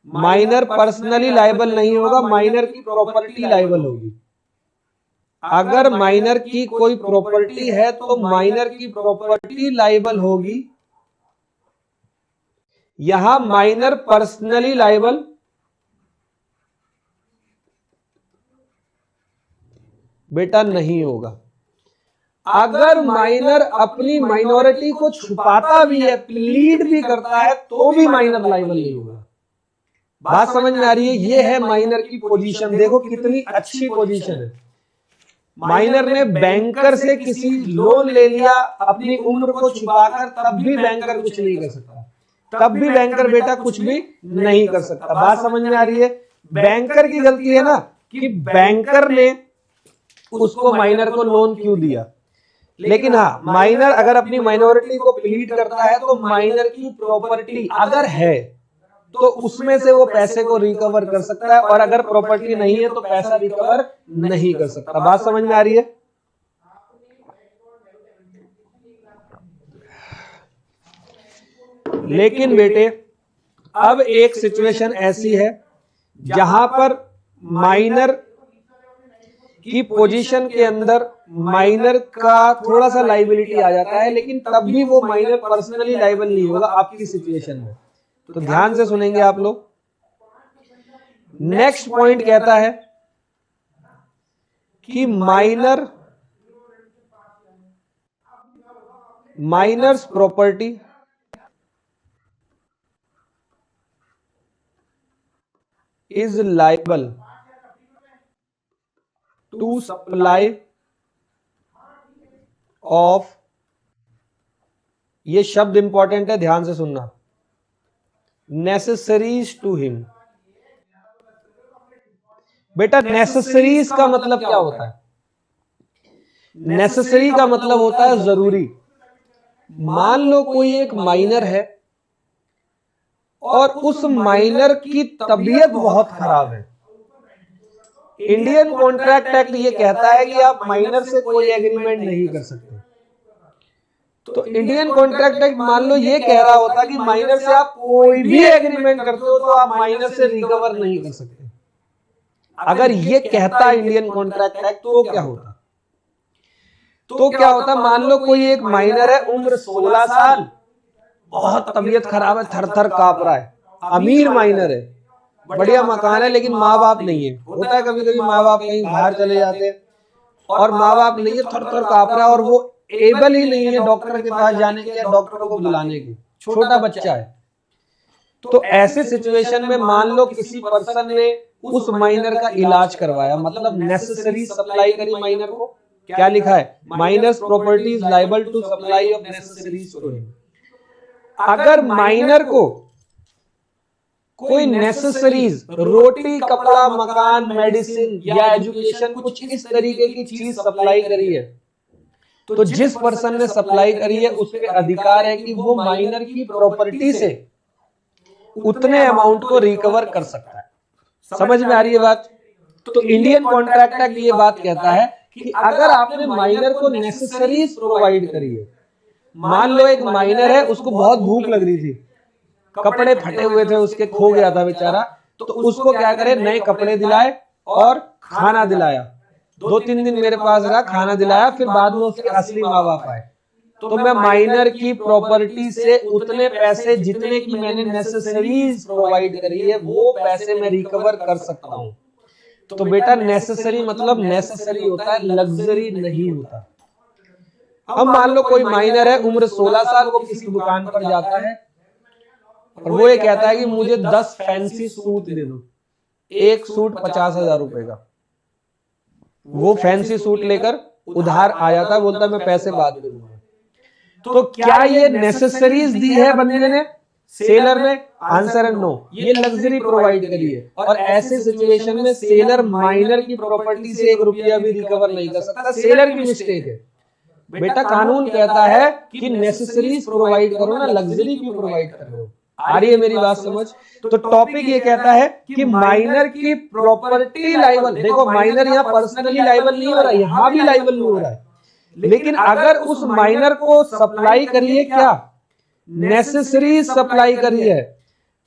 माइनर पर्सनली लायबल नहीं होगा, माइनर की प्रॉपर्टी लायबल होगी। अगर माइनर की कोई प्रॉपर्टी है तो माइनर की प्रॉपर्टी लायबल होगी। यहां माइनर पर्सनली लायबल बेटा नहीं होगा। अगर माइनर अपनी माइनॉरिटी को छुपाता भी है, प्लीड भी करता है, तो भी माइनर लायबल नहीं होगा। बात समझ में आ रही है? ये है माइनर की पोजीशन। देखो कितनी अच्छी पोजीशन है। माइनर ने बैंकर से किसी लोन ले लिया अपनी उम्र को छुपाकर, तब भी बैंकर कुछ नहीं कर सकता, तब भी बैंकर बेटा कुछ भी नहीं कर सकता। बात समझ में आ रही है? बैंकर की गलती है ना कि बैंकर ने उसको माइनर को लोन क्यों दिया। लेकिन हाँ, माइनर अगर अपनी माइनॉरिटी को प्लीड करता है तो माइनर की प्रॉपर्टी अगर है तो उसमें से वो पैसे को रिकवर कर सकता है, और अगर प्रॉपर्टी नहीं है तो पैसा रिकवर नहीं कर सकता। बात समझ में आ रही है? लेकिन बेटे अब एक सिचुएशन ऐसी है जहां पर माइनर की पोजीशन के अंदर माइनर का थोड़ा सा लाइबिलिटी आ जाता है, लेकिन तब भी वो माइनर पर्सनली लाइबल नहीं होगा आपकी सिचुएशन में। तो ध्यान से सुनेंगे आप लोग। नेक्स्ट पॉइंट कहता है कि minor's property is liable to supply of, ये शब्द इंपॉर्टेंट है, ध्यान से सुनना, नेसेसरीज टू हिम। बेटा नेसेसरीज का मतलब क्या होता है? नेसेसरी का मतलब होता है जरूरी। मान लो कोई एक माइनर है और उस माइनर की तबीयत बहुत खराब है। इंडियन कॉन्ट्रैक्ट एक्ट ये कहता है कि आप माइनर से कोई एग्रीमेंट नहीं कर सकते। तो इंडियन कॉन्ट्रैक्ट एक्ट मान लो ये कह रहा होता कि माइनर से आप कोई भी एग्रीमेंट करते हो तो आप माइनर से रिकवर नहीं कर सकते। अगर ये कहता इंडियन कॉन्ट्रैक्ट एक्ट तो क्या होता? तो क्या होता, मान लो कोई एक माइनर है, उम्र 16 साल, बहुत तबीयत खराब है, थर थर कांप रहा है, अमीर माइनर है, बढ़िया मकान है, लेकिन माँ बाप नहीं है। होता है कभी कभी माँ बाप कहीं बाहर चले जाते हैं और माँ बाप नहीं है, थर थर कांप रहा है, और वो एबल ही नहीं है डॉक्टर के पास जाने के या डॉक्टर को बुलाने की, छोटा बच्चा है। तो ऐसे सिचुएशन में मान लो किसी पर्सन ने उस माइनर का इलाज करवाया, मतलब नेसेसरी सप्लाई करी माइनर को। क्या लिखा है? Minor's property is liable to supply of necessaries to him. अगर माइनर को कोई नेसेसरीज, रोटी, कपड़ा, मकान, मेडिसिन या एजुकेशन, कुछ इस तरीके की चीज सप्लाई करी है, तो जिस पर्सन ने सप्लाई करी है उस पे अधिकार है कि वो माइनर की प्रॉपर्टी से उतने अमाउंट को रिकवर कर सकता है। समझ में आ रही है बात? तो इंडियन कॉन्ट्रैक्ट एक्ट ये बात कहता है कि अगर आपने माइनर को नेसेसरीज प्रोवाइड करी है, मान लो एक माइनर है, उसको बहुत भूख लग रही थी, कपड़े फटे हुए थे उसके, खो गया था बेचारा, तो उसको क्या करे, नए कपड़े दिलाए और खाना दिलाया, 2-3 दिन मेरे पास रहा, खाना दिलाया, फिर बाद में उसके असली माँ बाप आए, तो मैं माइनर की प्रॉपर्टी से उतने पैसे जितने की मैंने नेसेसरीज प्रोवाइड करी है वो पैसे मैं रिकवर कर सकता हूं। तो बेटा नेसेसरी मतलब नेसेसरी होता है, लग्जरी नहीं होता। अब मान लो कोई माइनर है, उम्र 16 साल, वो किसी दुकान पर जाता है और वो ये कहता है कि मुझे 10 फैंसी सूट दे दो, एक सूट 50,000 रुपए का। वो फैंसी सूट लेकर उधार आ जाता है, बोलता है मैं पैसे बाद में दूंगा। तो क्या ये नेसेसरीज दी है बंदे ने, सेलर ने? आंसर है नो, ये लग्जरी प्रोवाइड करी है। और ऐसे सिचुएशन में सेलर माइनर की प्रॉपर्टी से 1 रुपया भी रिकवर नहीं कर सकता, सेलर की मिस्टेक है। बेटा कानून कहता है कि नेसेसरीज प्रोवाइड करो ना, लग्जरी क्यों प्रोवाइड कर रहे हो? आ रही है मेरी बात समझ? तो टॉपिक ये कहता है कि माइनर की प्रॉपर्टी लायबल, देखो माइनर यहाँ पर्सनली लायबल नहीं हो रहा है, यहाँ भी लायबल नहीं हो रहा है, लेकिन अगर उस माइनर को सप्लाई करिए क्या, नेसेसरी सप्लाई करी है,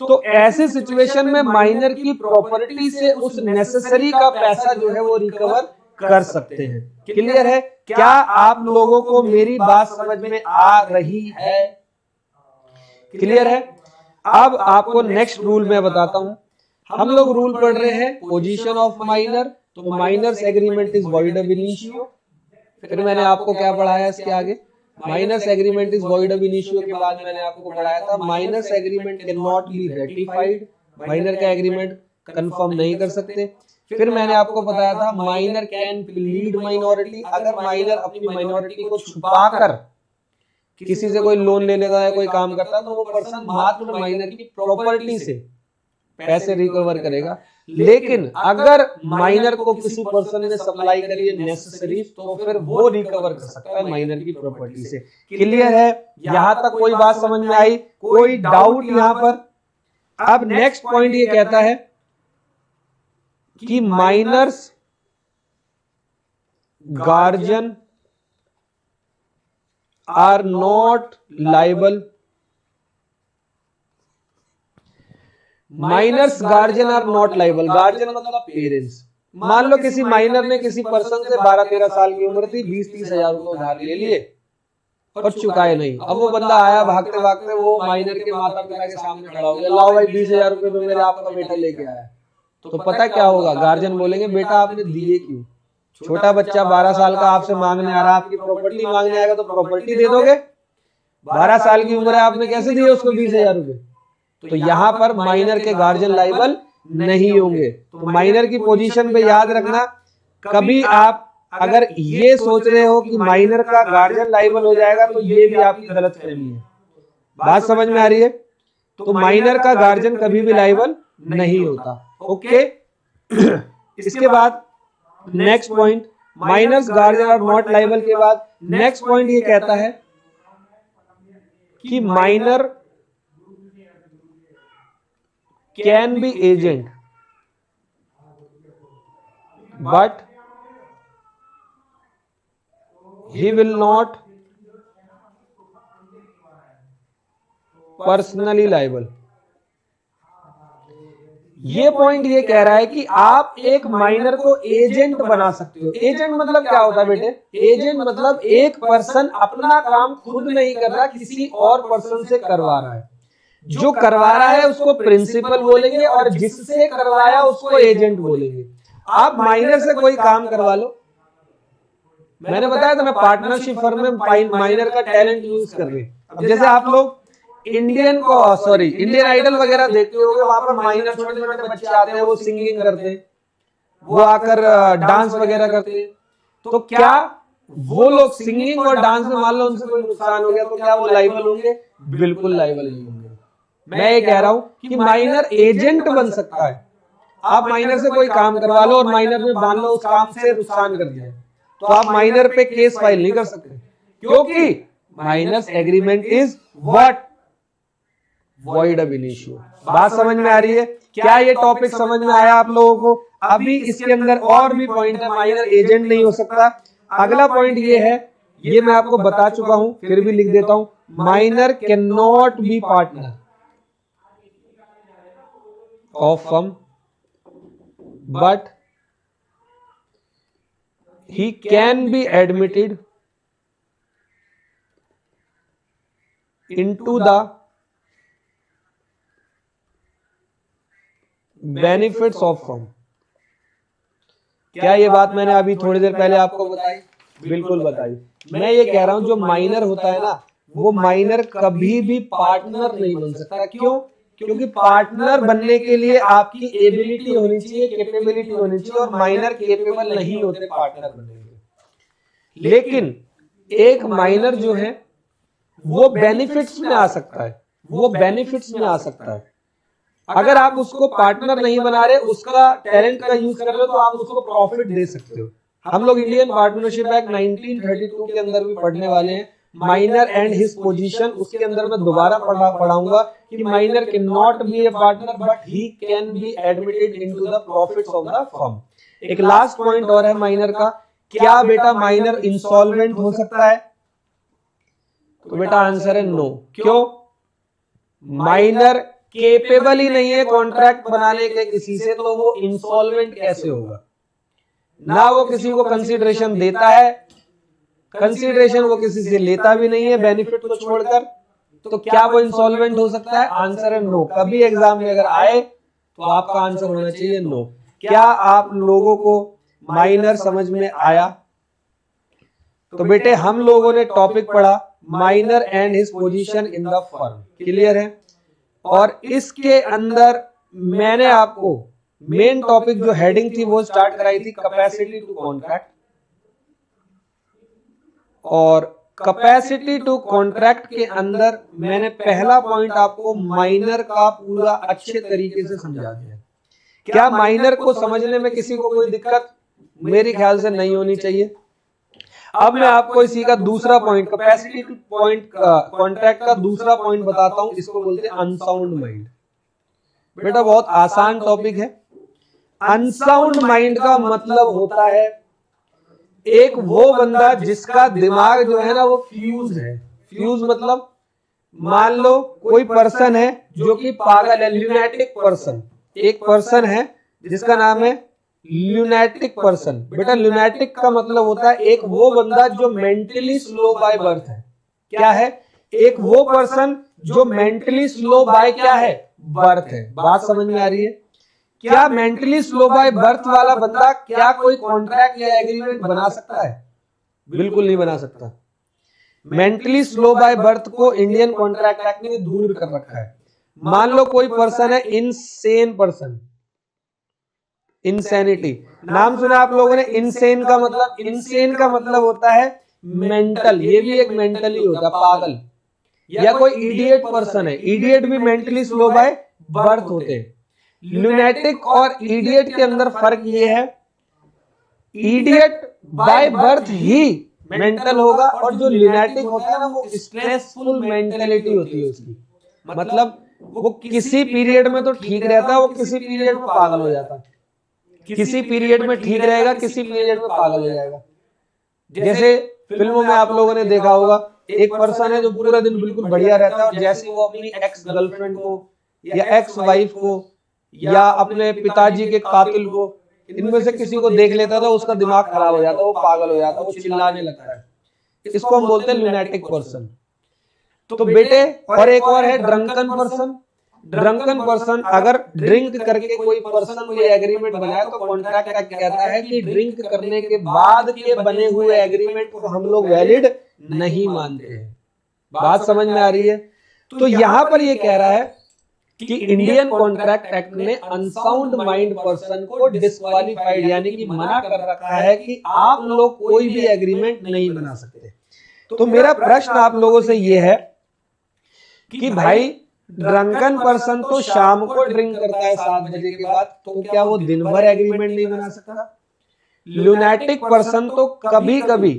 तो ऐसे सिचुएशन में माइनर की प्रॉपर्टी से उस नेसेसरी का पैसा जो है वो रिकवर कर सकते हैं। क्लियर है? क्या आप लोगों को मेरी बात समझ में आ रही है? क्लियर है? अब आपको नेक्स्ट रूल मैं बताता हूं। हम लोग रूल पढ़ रहे हैं पोजीशन ऑफ माइनर, तो miners agreement is void ab initio. फिर मैंने आपको क्या पढ़ाया इसके आगे, minus agreement is void ab initio के बाद मैंने आपको पढ़ाया था minus agreement can not be ratified, minor का एग्रीमेंट कंफर्म नहीं कर सकते। फिर मैंने आपको बताया था माइनर कैन प्लीड माइनॉरिटी, अगर माइनर अपनी माइनॉरिटी को छुपाकर किसी से कोई लोन ले लेता है, कोई काम करता है, तो वो पर्सन मात्र माइनर की प्रॉपर्टी से पैसे रिकवर करेगा। लेकिन अगर माइनर को किसी पर्सन ने सप्लाई करी है नेसेसरी, तो फिर वो रिकवर कर सकता है माइनर की प्रॉपर्टी से। क्लियर है? यहां तक कोई बात समझ में आई? कोई डाउट यहां पर? अब नेक्स्ट पॉइंट ये कहता है कि minor's guardian are not liable, minor's guardian are not liable, guardian मतलब पेरेंट्स। मान लो किसी माइनर ने किसी पर्सन से 12-13 साल की उम्र थी 20-30 हजार रुपए उधार ले लिए और चुकाए नहीं। अब वो बंदा आया भागते भागते, वो माइनर के माता पिता के सामने खड़ा हो गया, लाओ भाई 20,000 रुपए तो मेरे आपका बेटा लेके आया। तो पता क्या होगा, गार्जियन बोलेंगे बेटा आपने दिए क्यों? छोटा बच्चा 12 साल का आपसे मांगने आ रहा है, आपकी प्रॉपर्टी मांगने आएगा तो प्रॉपर्टी दे दोगे? 12 साल की उम्र है, आपने कैसे दिए उसको 20,000 रुपए? तो यहां पर माइनर के गार्जियन लाइबल नहीं होंगे। तो माइनर की पोजीशन पे याद रखना, कभी आप अगर ये सोच रहे हो कि माइनर का गार्जियन लाइबल हो जाएगा तो ये भी आपकी गलतफहमी है। बात समझ में आ रही है? तो माइनर का गार्जियन कभी भी लाइबल नहीं होता। ओके इसके बाद next point, minor's guardian are not liable के बाद नेक्स्ट पॉइंट ये कहता है कि minor can be agent but he will not personally liable। ये पॉइंट ये कह रहा है कि आप एक माइनर को एजेंट बना सकते हो। एजेंट मतलब क्या होता है बेटे? एजेंट मतलब एक पर्सन अपना काम खुद नहीं कर रहा, किसी और पर्सन से करवा रहा है। जो करवा रहा है उसको प्रिंसिपल बोलेंगे और जिससे करवाया उसको एजेंट बोलेंगे। आप माइनर से कोई काम करवा लो, मैंने बताया था मैं पार्टनरशिप फर्म में माइनर का टैलेंट यूज कर रहे हैं। अब जैसे आप लोग इंडियन आइडल वगैरह देखते होंगे, वहां पर माइनर छोटे छोटे बच्चे आते हैं, वो सिंगिंग करते हैं, वो आकर डांस वगैरह करते हैं। तो क्या वो लोग सिंगिंग और डांस में मान लो उनसे कोई नुकसान हो गया तो क्या वो लाइबल होंगे? बिल्कुल लाइबल नहीं होंगे। मैं ये कह रहा हूं कि माइनर एजेंट बन सकता है। आप माइनर से कोई काम करवा लो और माइनर में मान लो उस काम से नुकसान कर दिया, तो आप माइनर पे केस फाइल नहीं कर सकते, क्योंकि minor's agreement is what? Void ab initio. बात समझ में आ रही है? क्या ये टॉपिक समझ में आया आप लोगों को? अभी इसके अंदर और भी पॉइंट है, माइनर एजेंट नहीं हो सकता। अगला पॉइंट ये है, ये मैं आपको बता चुका हूं, फिर भी लिख देता हूं, minor can not B partner of firm but he can be admitted into the benefits of firm। क्या ये बात मैंने अभी थोड़ी देर पहले आपको बताई? बिल्कुल बताई। मैं ये कह रहा हूं जो माइनर होता है ना, वो माइनर कभी भी पार्टनर नहीं बन सकता। क्यों? क्योंकि पार्टनर बनने के लिए आपकी एबिलिटी होनी चाहिए, कैपेबिलिटी होनी चाहिए, और माइनर केपेबल नहीं होते पार्टनर बनने के। लेकिन एक माइनर जो है वो बेनिफिट्स में आ सकता है, वो बेनिफिट्स में आ सकता है। अगर आप उसको पार्टनर नहीं बना रहे, उसका टैलेंट का यूज कर रहे हो, तो आप उसको प्रॉफिट दे सकते हो। हम लोग इंडियन पार्टनरशिप एक्ट 1932 के अंदर भी पढ़ने वाले हैं, माइनर एंड हिज पोजीशन। उसके अंदर मैं दोबारा पढ़ाऊंगा कि minor can not B A partner but he can be admitted into the profits of the firm. एक लास्ट पॉइंट और है माइनर का, क्या बेटा माइनर इंसॉल्वेंट हो सकता है? तो बेटा आंसर है नो। क्यों? माइनर केपेबल ही नहीं है कॉन्ट्रैक्ट बनाने के किसी से, तो वो इंसॉल्वेंट कैसे होगा? ना वो किसी को कंसीडरेशन देता है, कंसीडरेशन वो किसी से लेता भी नहीं है बेनिफिट को छोड़कर, तो क्या वो इंसॉल्वेंट हो सकता है? आंसर है नो। कभी एग्जाम में अगर आए तो आपका आंसर होना चाहिए नो। क्या आप लोगों को माइनर समझ में आया? तो बेटे हम लोगों ने टॉपिक पढ़ा minor and his position in the firm, clear है। और इसके अंदर मैंने आपको मेन टॉपिक जो हेडिंग थी वो स्टार्ट कराई थी कैपेसिटी टू कॉन्ट्रैक्ट। और कैपेसिटी टू कॉन्ट्रैक्ट के अंदर मैंने पहला पॉइंट आपको माइनर का पूरा अच्छे तरीके से समझा दिया। क्या माइनर को समझने में किसी को कोई दिक्कत? मेरे ख्याल से नहीं होनी चाहिए। अब मैं आपको इसी का दूसरा point, capacity two point contract का दूसरा पॉइंट बताता हूं। इसको बोलते हैं अनसाउंड माइंड। बेटा बहुत आसान टॉपिक है। अनसाउंड माइंड का मतलब होता है एक वो बंदा जिसका दिमाग जो है ना वो फ्यूज है। फ्यूज मतलब मान लो कोई पर्सन है जो कि पागल है, ल्यूनेटिक पर्सन। एक पर्सन है जिसका नाम है ल्यूनेटिक पर्सन। बेटा ल्यूनेटिक का मतलब होता है एक वो बंदा जो मेंटली स्लो बाय बर्थ है। क्या है? एक वो पर्सन जो मेंटली स्लो बाय क्या है? बर्थ है। बात समझ में आ रही है? क्या मेंटली स्लो बाय बर्थ वाला बंदा क्या कोई कॉन्ट्रैक्ट या एग्रीमेंट बना सकता है? बिल्कुल नहीं बना सकता। मेंटली स्लो बाय बर्थ को इंडियन कॉन्ट्रैक्ट एक्ट ने दूर कर रखा है। मान लो कोई पर्सन है इनसेन पर्सन, इंसैनिटी नाम सुना आप लोगों ने? इनसेन का मतलब, इनसेन का मतलब होता है मेंटल। ये भी एक मेंटली होता है, पागल। या कोई इडियट पर्सन है, इडियट भी मेंटली स्लो बाय बर्थ होते हैं। लुनेटिक और इडियट के अंदर फर्क ये है, idiot by birth he mental होगा और जो लुनेटिक होता है ना वो स्ट्रेसफुल मेंटेलिटी होती है उसकी। मतलब वो किसी पीरियड में तो ठीक रहता है, वो किसी पीरियड में पागल हो जाता है। किसी पीरियड में ठीक रहेगा, किसी पीरियड में पागल हो जाएगा। जैसे फिल्मों में आप लोगों ने देखा होगा, एक पर्सन है जो पूरा दिन बिल्कुल बढ़िया रहता है और जैसे वो अपनी एक्स गर्लफ्रेंड को या एक्स वाइफ को या अपने पिताजी के कातिल को, इनमें से किसी को देख लेता था, उसका दिमाग खराब हो जाता, वो पागल हो जाता, वो चिल्लाने लगता है। इसको हम बोलते हैं लुनेटिक पर्सन। तो बेटे और एक और है ड्रंकन पर्सन। ड्रंकन पर्सन अगर ड्रिंक करके कोई पर्सन कोई एग्रीमेंट बनाए तो कॉन्ट्रैक्ट एक्ट कहता है कि ड्रिंक करने के बाद के बने हुए एग्रीमेंट को हम लोग वैलिड नहीं मानते हैं। बात समझ में आ रही है? तो यहां पर ये कह रहा है कि इंडियन कॉन्ट्रैक्ट एक्ट ने अनसाउंड माइंड पर्सन को डिस्क्वालीफाइड यानी कि मना कर रखा है कि आप लोग कोई भी एग्रीमेंट नहीं बना सकते। तो मेरा प्रश्न आप लोगों से ये है कि भाई ड्रंकन पर्सन तो शाम को ड्रिंक करता है 7 बजे के बाद, तो क्या वो दिन भर एग्रीमेंट नहीं बना सकता? लुनेटिक पर्सन तो कभी कभी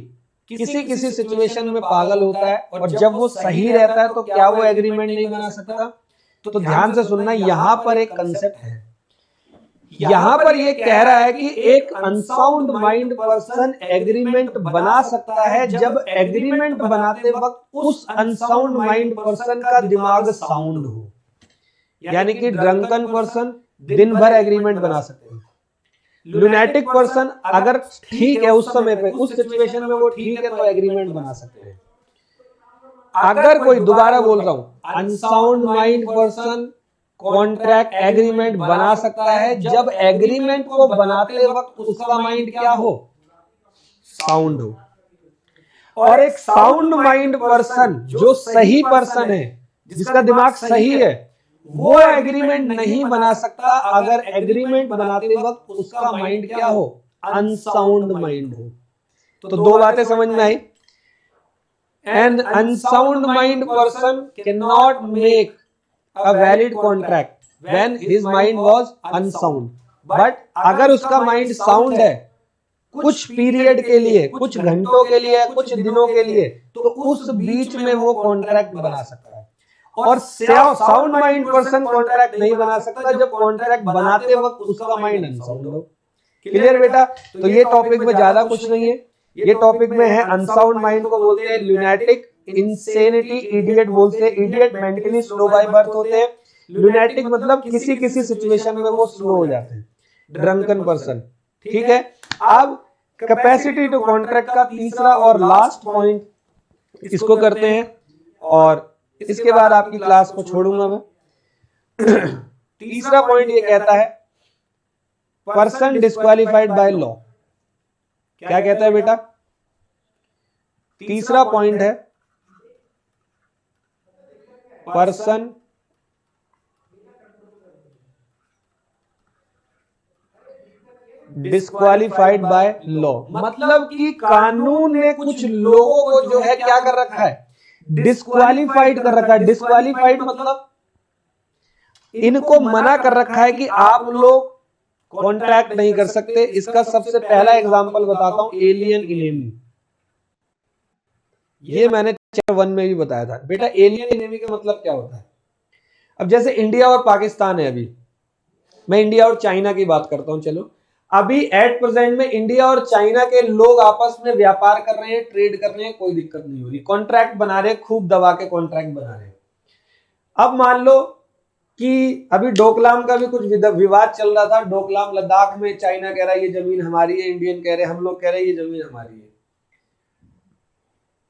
किसी किसी सिचुएशन में पागल होता है और जब वो सही रहता है तो क्या वो एग्रीमेंट नहीं बना सकता? तो ध्यान से सुनना, यहां पर एक कंसेप्ट है। यहां पर ये कह रहा है कि एक अनसाउंड माइंड पर्सन एग्रीमेंट बना सकता है जब एग्रीमेंट बनाते वक्त उस अनसाउंड माइंड पर्सन का दिमाग साउंड हो। यानी कि ड्रंकन पर्सन दिन भर एग्रीमेंट बना सकते हैं। लुनेटिक पर्सन अगर ठीक है उस समय पे, उस सिचुएशन में वो ठीक है तो एग्रीमेंट बना सकते हैं। अगर कोई, दोबारा बोल रहा हूं, unsound mind person contract agreement बना सकता है जब एग्रीमेंट को बनाते वक्त उसका माइंड क्या हो? साउंड हो। और एक साउंड माइंड पर्सन जो सही पर्सन है, जिसका दिमाग सही है, वो एग्रीमेंट नहीं बना सकता अगर एग्रीमेंट बनाते वक्त उसका माइंड क्या हो? अनसाउंड माइंड हो। तो दो बातें समझ में आई। An unsound mind person cannot make a valid contract when his mind was unsound. But अगर उसका माइंड साउंड है कुछ पीरियड के लिए, कुछ घंटों के लिए, कुछ दिनों के लिए, तो उस बीच में वो कॉन्ट्रैक्ट बना सकता है। और साउंड माइंड पर्सन कॉन्ट्रैक्ट नहीं बना सकता जब कॉन्ट्रैक्ट बनाते वक्त उसका माइंड अनसाउंड हो। क्लियर बेटा? तो ये टॉपिक में ज्यादा कुछ नहीं है। ये टॉपिक में है अनसाउंड माइंड को बोलते हैं लुनेटिक, इंसेनिटी इडियट बोलते हैं। Idiot mentally slow by birth होते हैं। लुनेटिक मतलब किसी किसी सिचुएशन में वो स्लो हो जाते हैं। ड्रंकन पर्सन, ठीक है। अब कैपेसिटी टू कॉन्ट्रैक्ट का तीसरा और लास्ट पॉइंट इसको करते हैं और इसके बाद आपकी क्लास को छोड़ूंगा मैं। तीसरा पॉइंट ये कहता है पर्सन डिस्क्वालिफाइड बाय लॉ। क्या कहता है बेटा? तीसरा पॉइंट है पर्सन डिस्क्वालिफाइड बाय लॉ, मतलब कि कानून ने कुछ लोगों को जो है क्या कर रखा है, डिस्क्वालिफाइड कर रखा है। डिस्क्वालिफाइड मतलब इनको मना कर रखा है कि आप लोग कॉन्ट्रैक्ट नहीं कर सकते। इसका सबसे पहला एग्जांपल बताता हूं, एलियन इनेमी। ये मैंने चैप्टर 1 में भी बताया था बेटा। एलियन इनेमी का मतलब क्या होता है? अब जैसे इंडिया और पाकिस्तान है, अभी मैं इंडिया और चाइना की बात करता हूं। चलो, अभी एट प्रेजेंट में इंडिया और चाइना के लोग आपस में व्यापार कर रहे हैं, ट्रेड कर रहे हैं, कोई दिक्कत नहीं हो रही, कॉन्ट्रैक्ट बना रहे हैं, खूब दबा के कॉन्ट्रैक्ट बना रहे हैं। अब मान लो कि अभी डोकलाम का भी कुछ विवाद चल रहा था। डोकलाम लद्दाख में चाइना कह रहा है ये जमीन हमारी है, इंडियन कह रहे हैं, हम लोग कह रहे हैं ये जमीन हमारी है।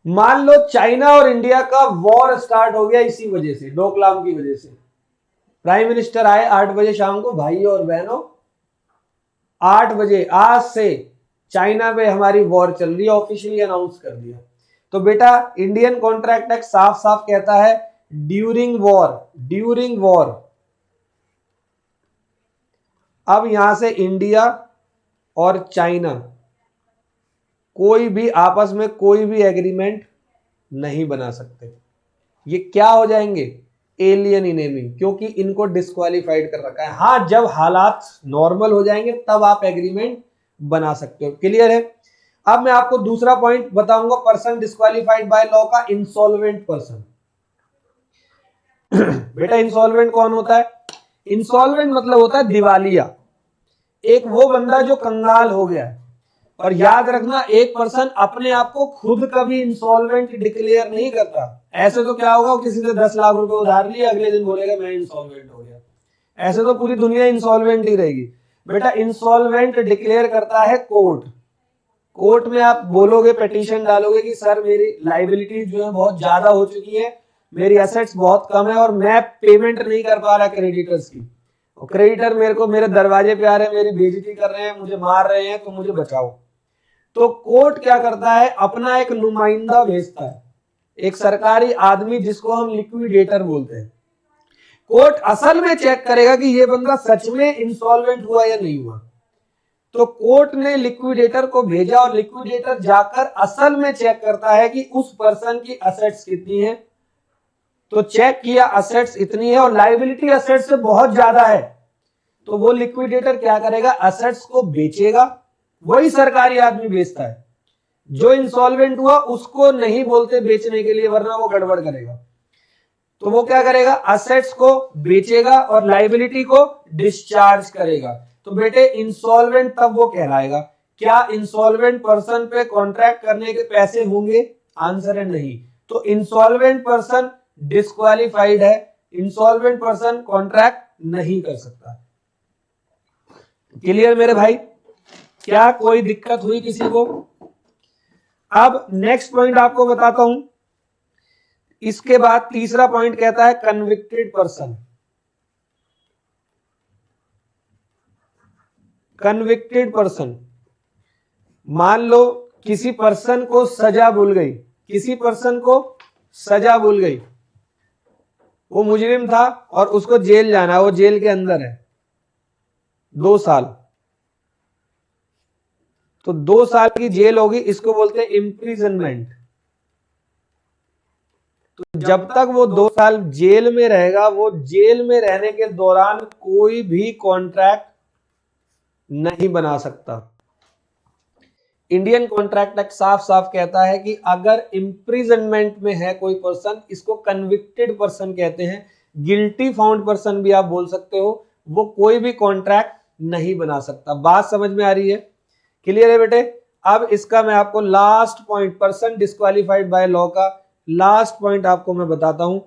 मान लो चाइना और इंडिया का वॉर स्टार्ट हो गया इसी वजह से, डोकलाम की वजह से। प्राइम मिनिस्टर आए 8 बजे शाम को, भाई और बहनों 8 बजे आज से चाइना पे हमारी वॉर चल रही है, ऑफिशियली अनाउंस कर दिया। तो बेटा इंडियन कॉन्ट्रैक्ट एक्ट साफ साफ कहता है ड्यूरिंग वॉर, ड्यूरिंग वॉर। अब यहां से इंडिया और चाइना कोई भी आपस में कोई भी एग्रीमेंट नहीं बना सकते। ये क्या हो जाएंगे? एलियन इनेमी, क्योंकि इनको डिस्क्वालिफाइड कर रखा है। हाँ, जब हालात नॉर्मल हो जाएंगे तब आप एग्रीमेंट बना सकते हो। क्लियर है? अब मैं आपको दूसरा पॉइंट बताऊंगा, पर्सन डिस्क्वालिफाइड बाय लॉ का, इंसॉल्वेंट पर्सन। बेटा इंसॉल्वेंट कौन होता है? इंसॉल्वेंट मतलब होता है दिवालिया। एक वो बंदा जो कंगाल हो गया है। और याद रखना, एक पर्सन अपने आप को खुद कभी इंसॉल्वेंट डिक्लेयर नहीं करता। ऐसे तो क्या होगा, किसी से 10 लाख रुपए उधार लिए, अगले दिन बोलेगा मैं इंसॉल्वेंट हो गया। ऐसे तो पूरी दुनिया इंसॉल्वेंट ही रहेगी। बेटा इंसॉल्वेंट डिक्लेयर करता है कोर्ट। कोर्ट में आप बोलोगे, पिटीशन डालोगे कि सर मेरी लाइबिलिटी जो है बहुत ज्यादा हो चुकी है, मेरी एसेट्स बहुत कम है और मैं पेमेंट नहीं कर पा रहा क्रेडिटर्स की, और क्रेडिटर मेरे को मेरे दरवाजे पे आ रहे हैं, मेरी बेइज्जती कर रहे हैं, मुझे मार रहे हैं, तो मुझे बचाओ। तो कोर्ट क्या करता है, अपना एक नुमाइंदा भेजता है, एक सरकारी आदमी जिसको हम लिक्विडेटर बोलते हैं। कोर्ट असल में चेक करेगा कि ये बंदा सच में इंसॉल्वेंट हुआ या नहीं हुआ। तो कोर्ट ने लिक्विडेटर को भेजा और लिक्विडेटर जाकर असल में चेक करता है कि उस पर्सन की असेट्स कितनी है। तो चेक किया, असेट्स इतनी है और लायबिलिटी असेट्स से बहुत ज्यादा है। तो वो लिक्विडेटर क्या करेगा, असेट्स को बेचेगा। वही सरकारी आदमी बेचता है, जो इंसॉल्वेंट हुआ उसको नहीं बोलते बेचने के लिए, वरना वो गड़बड़ करेगा। तो वो क्या करेगा, असेट्स को बेचेगा और लायबिलिटी को डिस्चार्ज करेगा। तो बेटे इंसॉल्वेंट तब वो कहलाएगा। क्या इंसॉल्वेंट पर्सन पे कॉन्ट्रैक्ट करने के पैसे होंगे? आंसर है नहीं। तो इंसॉल्वेंट पर्सन डिस्क्वालिफाइड है, इंसॉल्वेंट पर्सन कॉन्ट्रैक्ट नहीं कर सकता। क्लियर मेरे भाई? क्या कोई दिक्कत हुई किसी को? अब नेक्स्ट पॉइंट आपको बताता हूं। इसके बाद तीसरा पॉइंट कहता है कन्विक्टेड पर्सन। कन्विक्टेड पर्सन, मान लो किसी पर्सन को सजा भूल गई, किसी पर्सन को सजा भूल गई, वो मुजरिम था और उसको जेल जाना है, वो जेल के अंदर है 2 साल। तो 2 साल की जेल होगी, इसको बोलते हैं इम्प्रिजनमेंट। तो जब तक वो 2 साल जेल में रहेगा, वो जेल में रहने के दौरान कोई भी कॉन्ट्रैक्ट नहीं बना सकता। इंडियन कॉन्ट्रैक्ट एक्ट साफ साफ कहता है कि अगर इम्प्रिजनमेंट में है कोई पर्सन, इसको कन्विक्टेड पर्सन कहते हैं, गिल्टी फाउंड पर्सन भी आप बोल सकते हो, वो कोई भी कॉन्ट्रैक्ट नहीं बना सकता। बात समझ में आ रही है? क्लियर है बेटे? अब इसका मैं आपको last point, person disqualified by law का लास्ट पॉइंट आपको मैं बताता हूं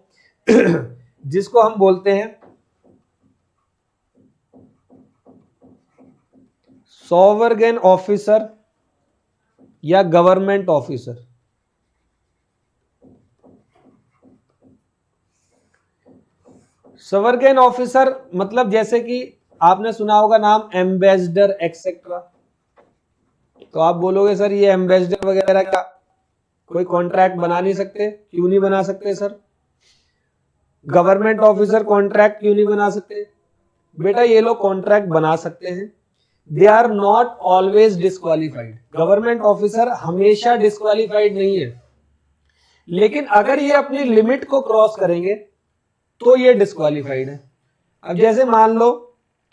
जिसको हम बोलते हैं सॉवरेन ऑफिसर या गवर्नमेंट ऑफिसर। सॉवरेन ऑफिसर मतलब जैसे कि आपने सुना होगा नाम एम्बेसडर एक्सेट्रा। तो आप बोलोगे सर ये एम्बेसडर वगैरह का कोई कॉन्ट्रैक्ट बना नहीं सकते? क्यों नहीं बना सकते सर? गवर्नमेंट ऑफिसर कॉन्ट्रैक्ट क्यों नहीं बना सकते? बेटा ये लोग कॉन्ट्रैक्ट बना सकते हैं, they are not always disqualified. Government officer हमेशा डिस्क्वालिफाइड नहीं है, लेकिन अगर ये अपनी लिमिट को क्रॉस करेंगे तो ये डिस्क्वालिफाइड है। अब जैसे मान लो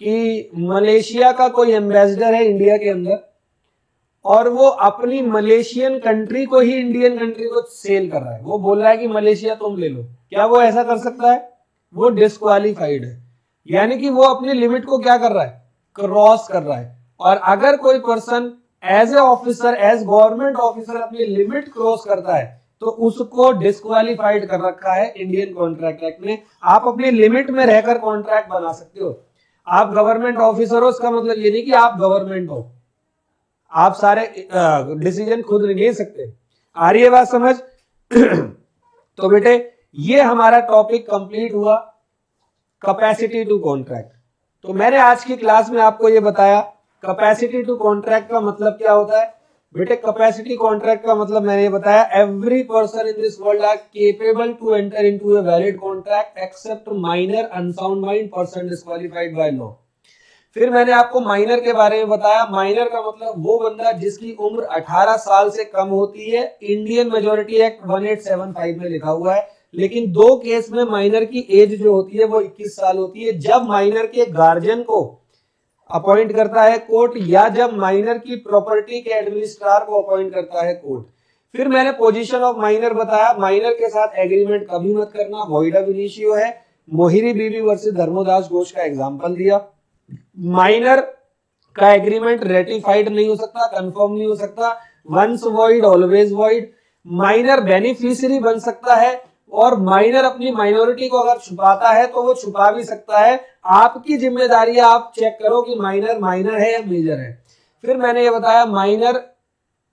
कि मलेशिया का कोई एम्बेसडर है इंडिया के अंदर और वो अपनी मलेशियन कंट्री को ही इंडियन कंट्री को सेल कर रहा है, वो बोल रहा है कि मलेशिया तुम ले लो, क्या वो ऐसा कर सकता है? वो डिस्क्वालिफाइड है। यानी कि वो अपनी लिमिट को क्या कर रहा है? क्रॉस कर रहा है। और अगर कोई person as a officer, as government officer अपनी लिमिट क्रॉस करता है तो उसको डिस्क्वालिफाइड कर रखा है इंडियन कॉन्ट्रैक्ट एक्ट ने। आप अपनी लिमिट में रहकर कॉन्ट्रैक्ट बना सकते हो। आप गवर्नमेंट ऑफिसर हो, इसका मतलब ये नहीं कि आप गवर्नमेंट हो, आप सारे डिसीजन खुद नहीं ले सकते। आ रही है बात समझ? तो बेटे ये हमारा टॉपिक कंप्लीट हुआ, कैपेसिटी टू कॉन्ट्रैक्ट। तो मैंने आज की क्लास में आपको ये बताया कैपेसिटी टू कॉन्ट्रैक्ट का मतलब क्या होता है। बेटे कैपेसिटी कॉन्ट्रैक्ट का मतलब मैंने ये बताया, every person in this world are capable to enter into a valid contract except minor unsound mind person disqualified by law. फिर मैंने आपको माइनर के बारे में बताया। माइनर का मतलब वो बंदा जिसकी उम्र 18 साल से कम होती है। इंडियन मेजॉरिटी एक्ट 1875 में लिखा हुआ है, लेकिन दो केस में माइनर की एज जो होती है वो 21 साल होती है, जब माइनर के गार्जियन को अपॉइंट करता है कोर्ट या जब माइनर की प्रॉपर्टी के एडमिनिस्ट्रार को अपॉइंट करता है कोर्ट। फिर मैंने पोजीशन ऑफ माइनर बताया, माइनर के साथ एग्रीमेंट कभी मत करना, वॉइड ऑफ इनिशियो है। मोहिरी बीबी वर्सेस धर्मोदास घोष का एग्जांपल दिया। माइनर का एग्रीमेंट रेटिफाइड नहीं हो सकता, कंफर्म नहीं हो सकता, once void always void. Minor beneficiary बन सकता है और माइनर अपनी माइनॉरिटी को अगर छुपाता है तो वो छुपा भी सकता है। आपकी जिम्मेदारी है, आप चेक करो कि माइनर माइनर है या मेजर है। फिर मैंने ये बताया माइनर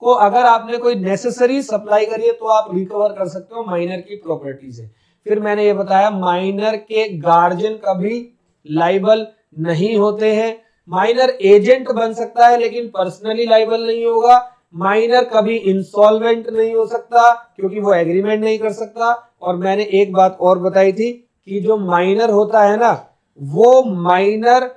को अगर आपने कोई नेसेसरी सप्लाई करी है तो आप रिकवर कर सकते हो माइनर की प्रॉपर्टी से। फिर मैंने ये बताया माइनर के गार्जियन कभी लाइबल नहीं होते हैं। माइनर एजेंट बन सकता है लेकिन पर्सनली लाइबल नहीं होगा। माइनर कभी इंसॉल्वेंट नहीं हो सकता क्योंकि वो एग्रीमेंट नहीं कर सकता। और मैंने एक बात और बताई थी कि जो माइनर होता है ना, वो माइनर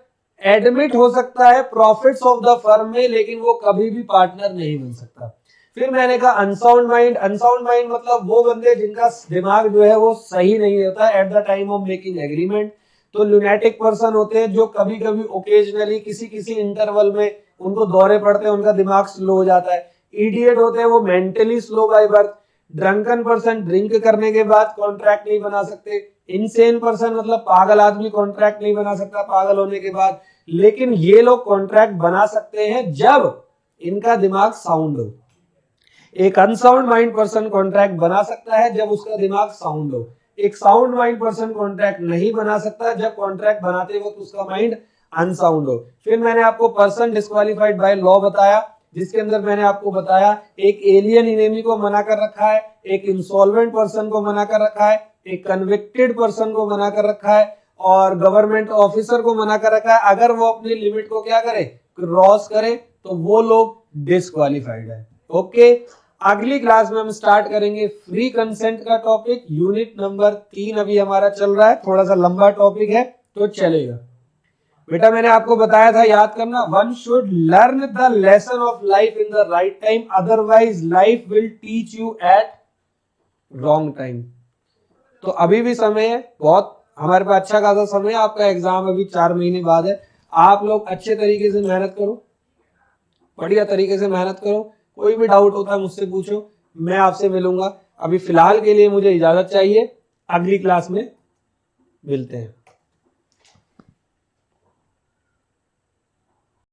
एडमिट हो सकता है प्रॉफिट्स ऑफ द फर्म में, लेकिन वो कभी भी पार्टनर नहीं बन सकता। फिर मैंने कहा अनसाउंड माइंड। अनसाउंड माइंड मतलब वो बंदे जिनका दिमाग जो है वो सही नहीं होता at the time of making agreement. तो लुनेटिक पर्सन होते हैं जो कभी कभी ओकेजनली किसी इंटरवल में उनको दौरे पड़ते हैं, उनका दिमाग स्लो हो जाता है। इडियट होते हैं वो mentally slow by birth. Drunken person drink करने के बाद कॉन्ट्रैक्ट नहीं बना सकते। इनसेन पर्सन मतलब पागल आदमी कॉन्ट्रैक्ट नहीं बना सकता पागल होने के बाद। लेकिन ये लोग कॉन्ट्रैक्ट बना सकते हैं जब इनका दिमाग साउंड हो। एक अनसाउंड माइंड पर्सन कॉन्ट्रैक्ट बना सकता है जब उसका दिमाग साउंड हो। एक साउंड माइंड पर्सन कॉन्ट्रैक्ट नहीं बना सकता जब कॉन्ट्रैक्ट बनाते वक्त उसका माइंड अनसाउंड हो। फिर मैंने आपको पर्सन डिस्क्वालिफाइड बाय लॉ बताया, जिसके अंदर मैंने आपको बताया एक एलियन इनेमी को मना कर रखा है, एक इंसॉल्वेंट पर्सन को मना कर रखा है, एक कन्विक्टेड पर्सन को मना कर रखा है और गवर्नमेंट ऑफिसर को मना कर रखा है। अगर वो अपनी लिमिट को क्या करे, क्रॉस करे, तो वो लोग डिस्क्वालिफाइड है। ओके, अगली क्लास में हम स्टार्ट करेंगे फ्री कंसेंट का टॉपिक। यूनिट नंबर 3 अभी हमारा चल रहा है, थोड़ा सा लंबा टॉपिक है तो चलेगा। बेटा मैंने आपको बताया था, याद करना, one should learn the lesson of life in the right time, otherwise life will teach you at wrong time. तो अभी भी समय है, बहुत हमारे पास अच्छा खासा समय है। आपका एग्जाम अभी 4 महीने बाद है। आप लोग अच्छे तरीके से मेहनत करो, बढ़िया तरीके से मेहनत करो। कोई भी डाउट होता है मुझसे पूछो, मैं आपसे मिलूंगा। अभी फिलहाल के लिए मुझे इजाजत चाहिए, अगली क्लास में मिलते हैं।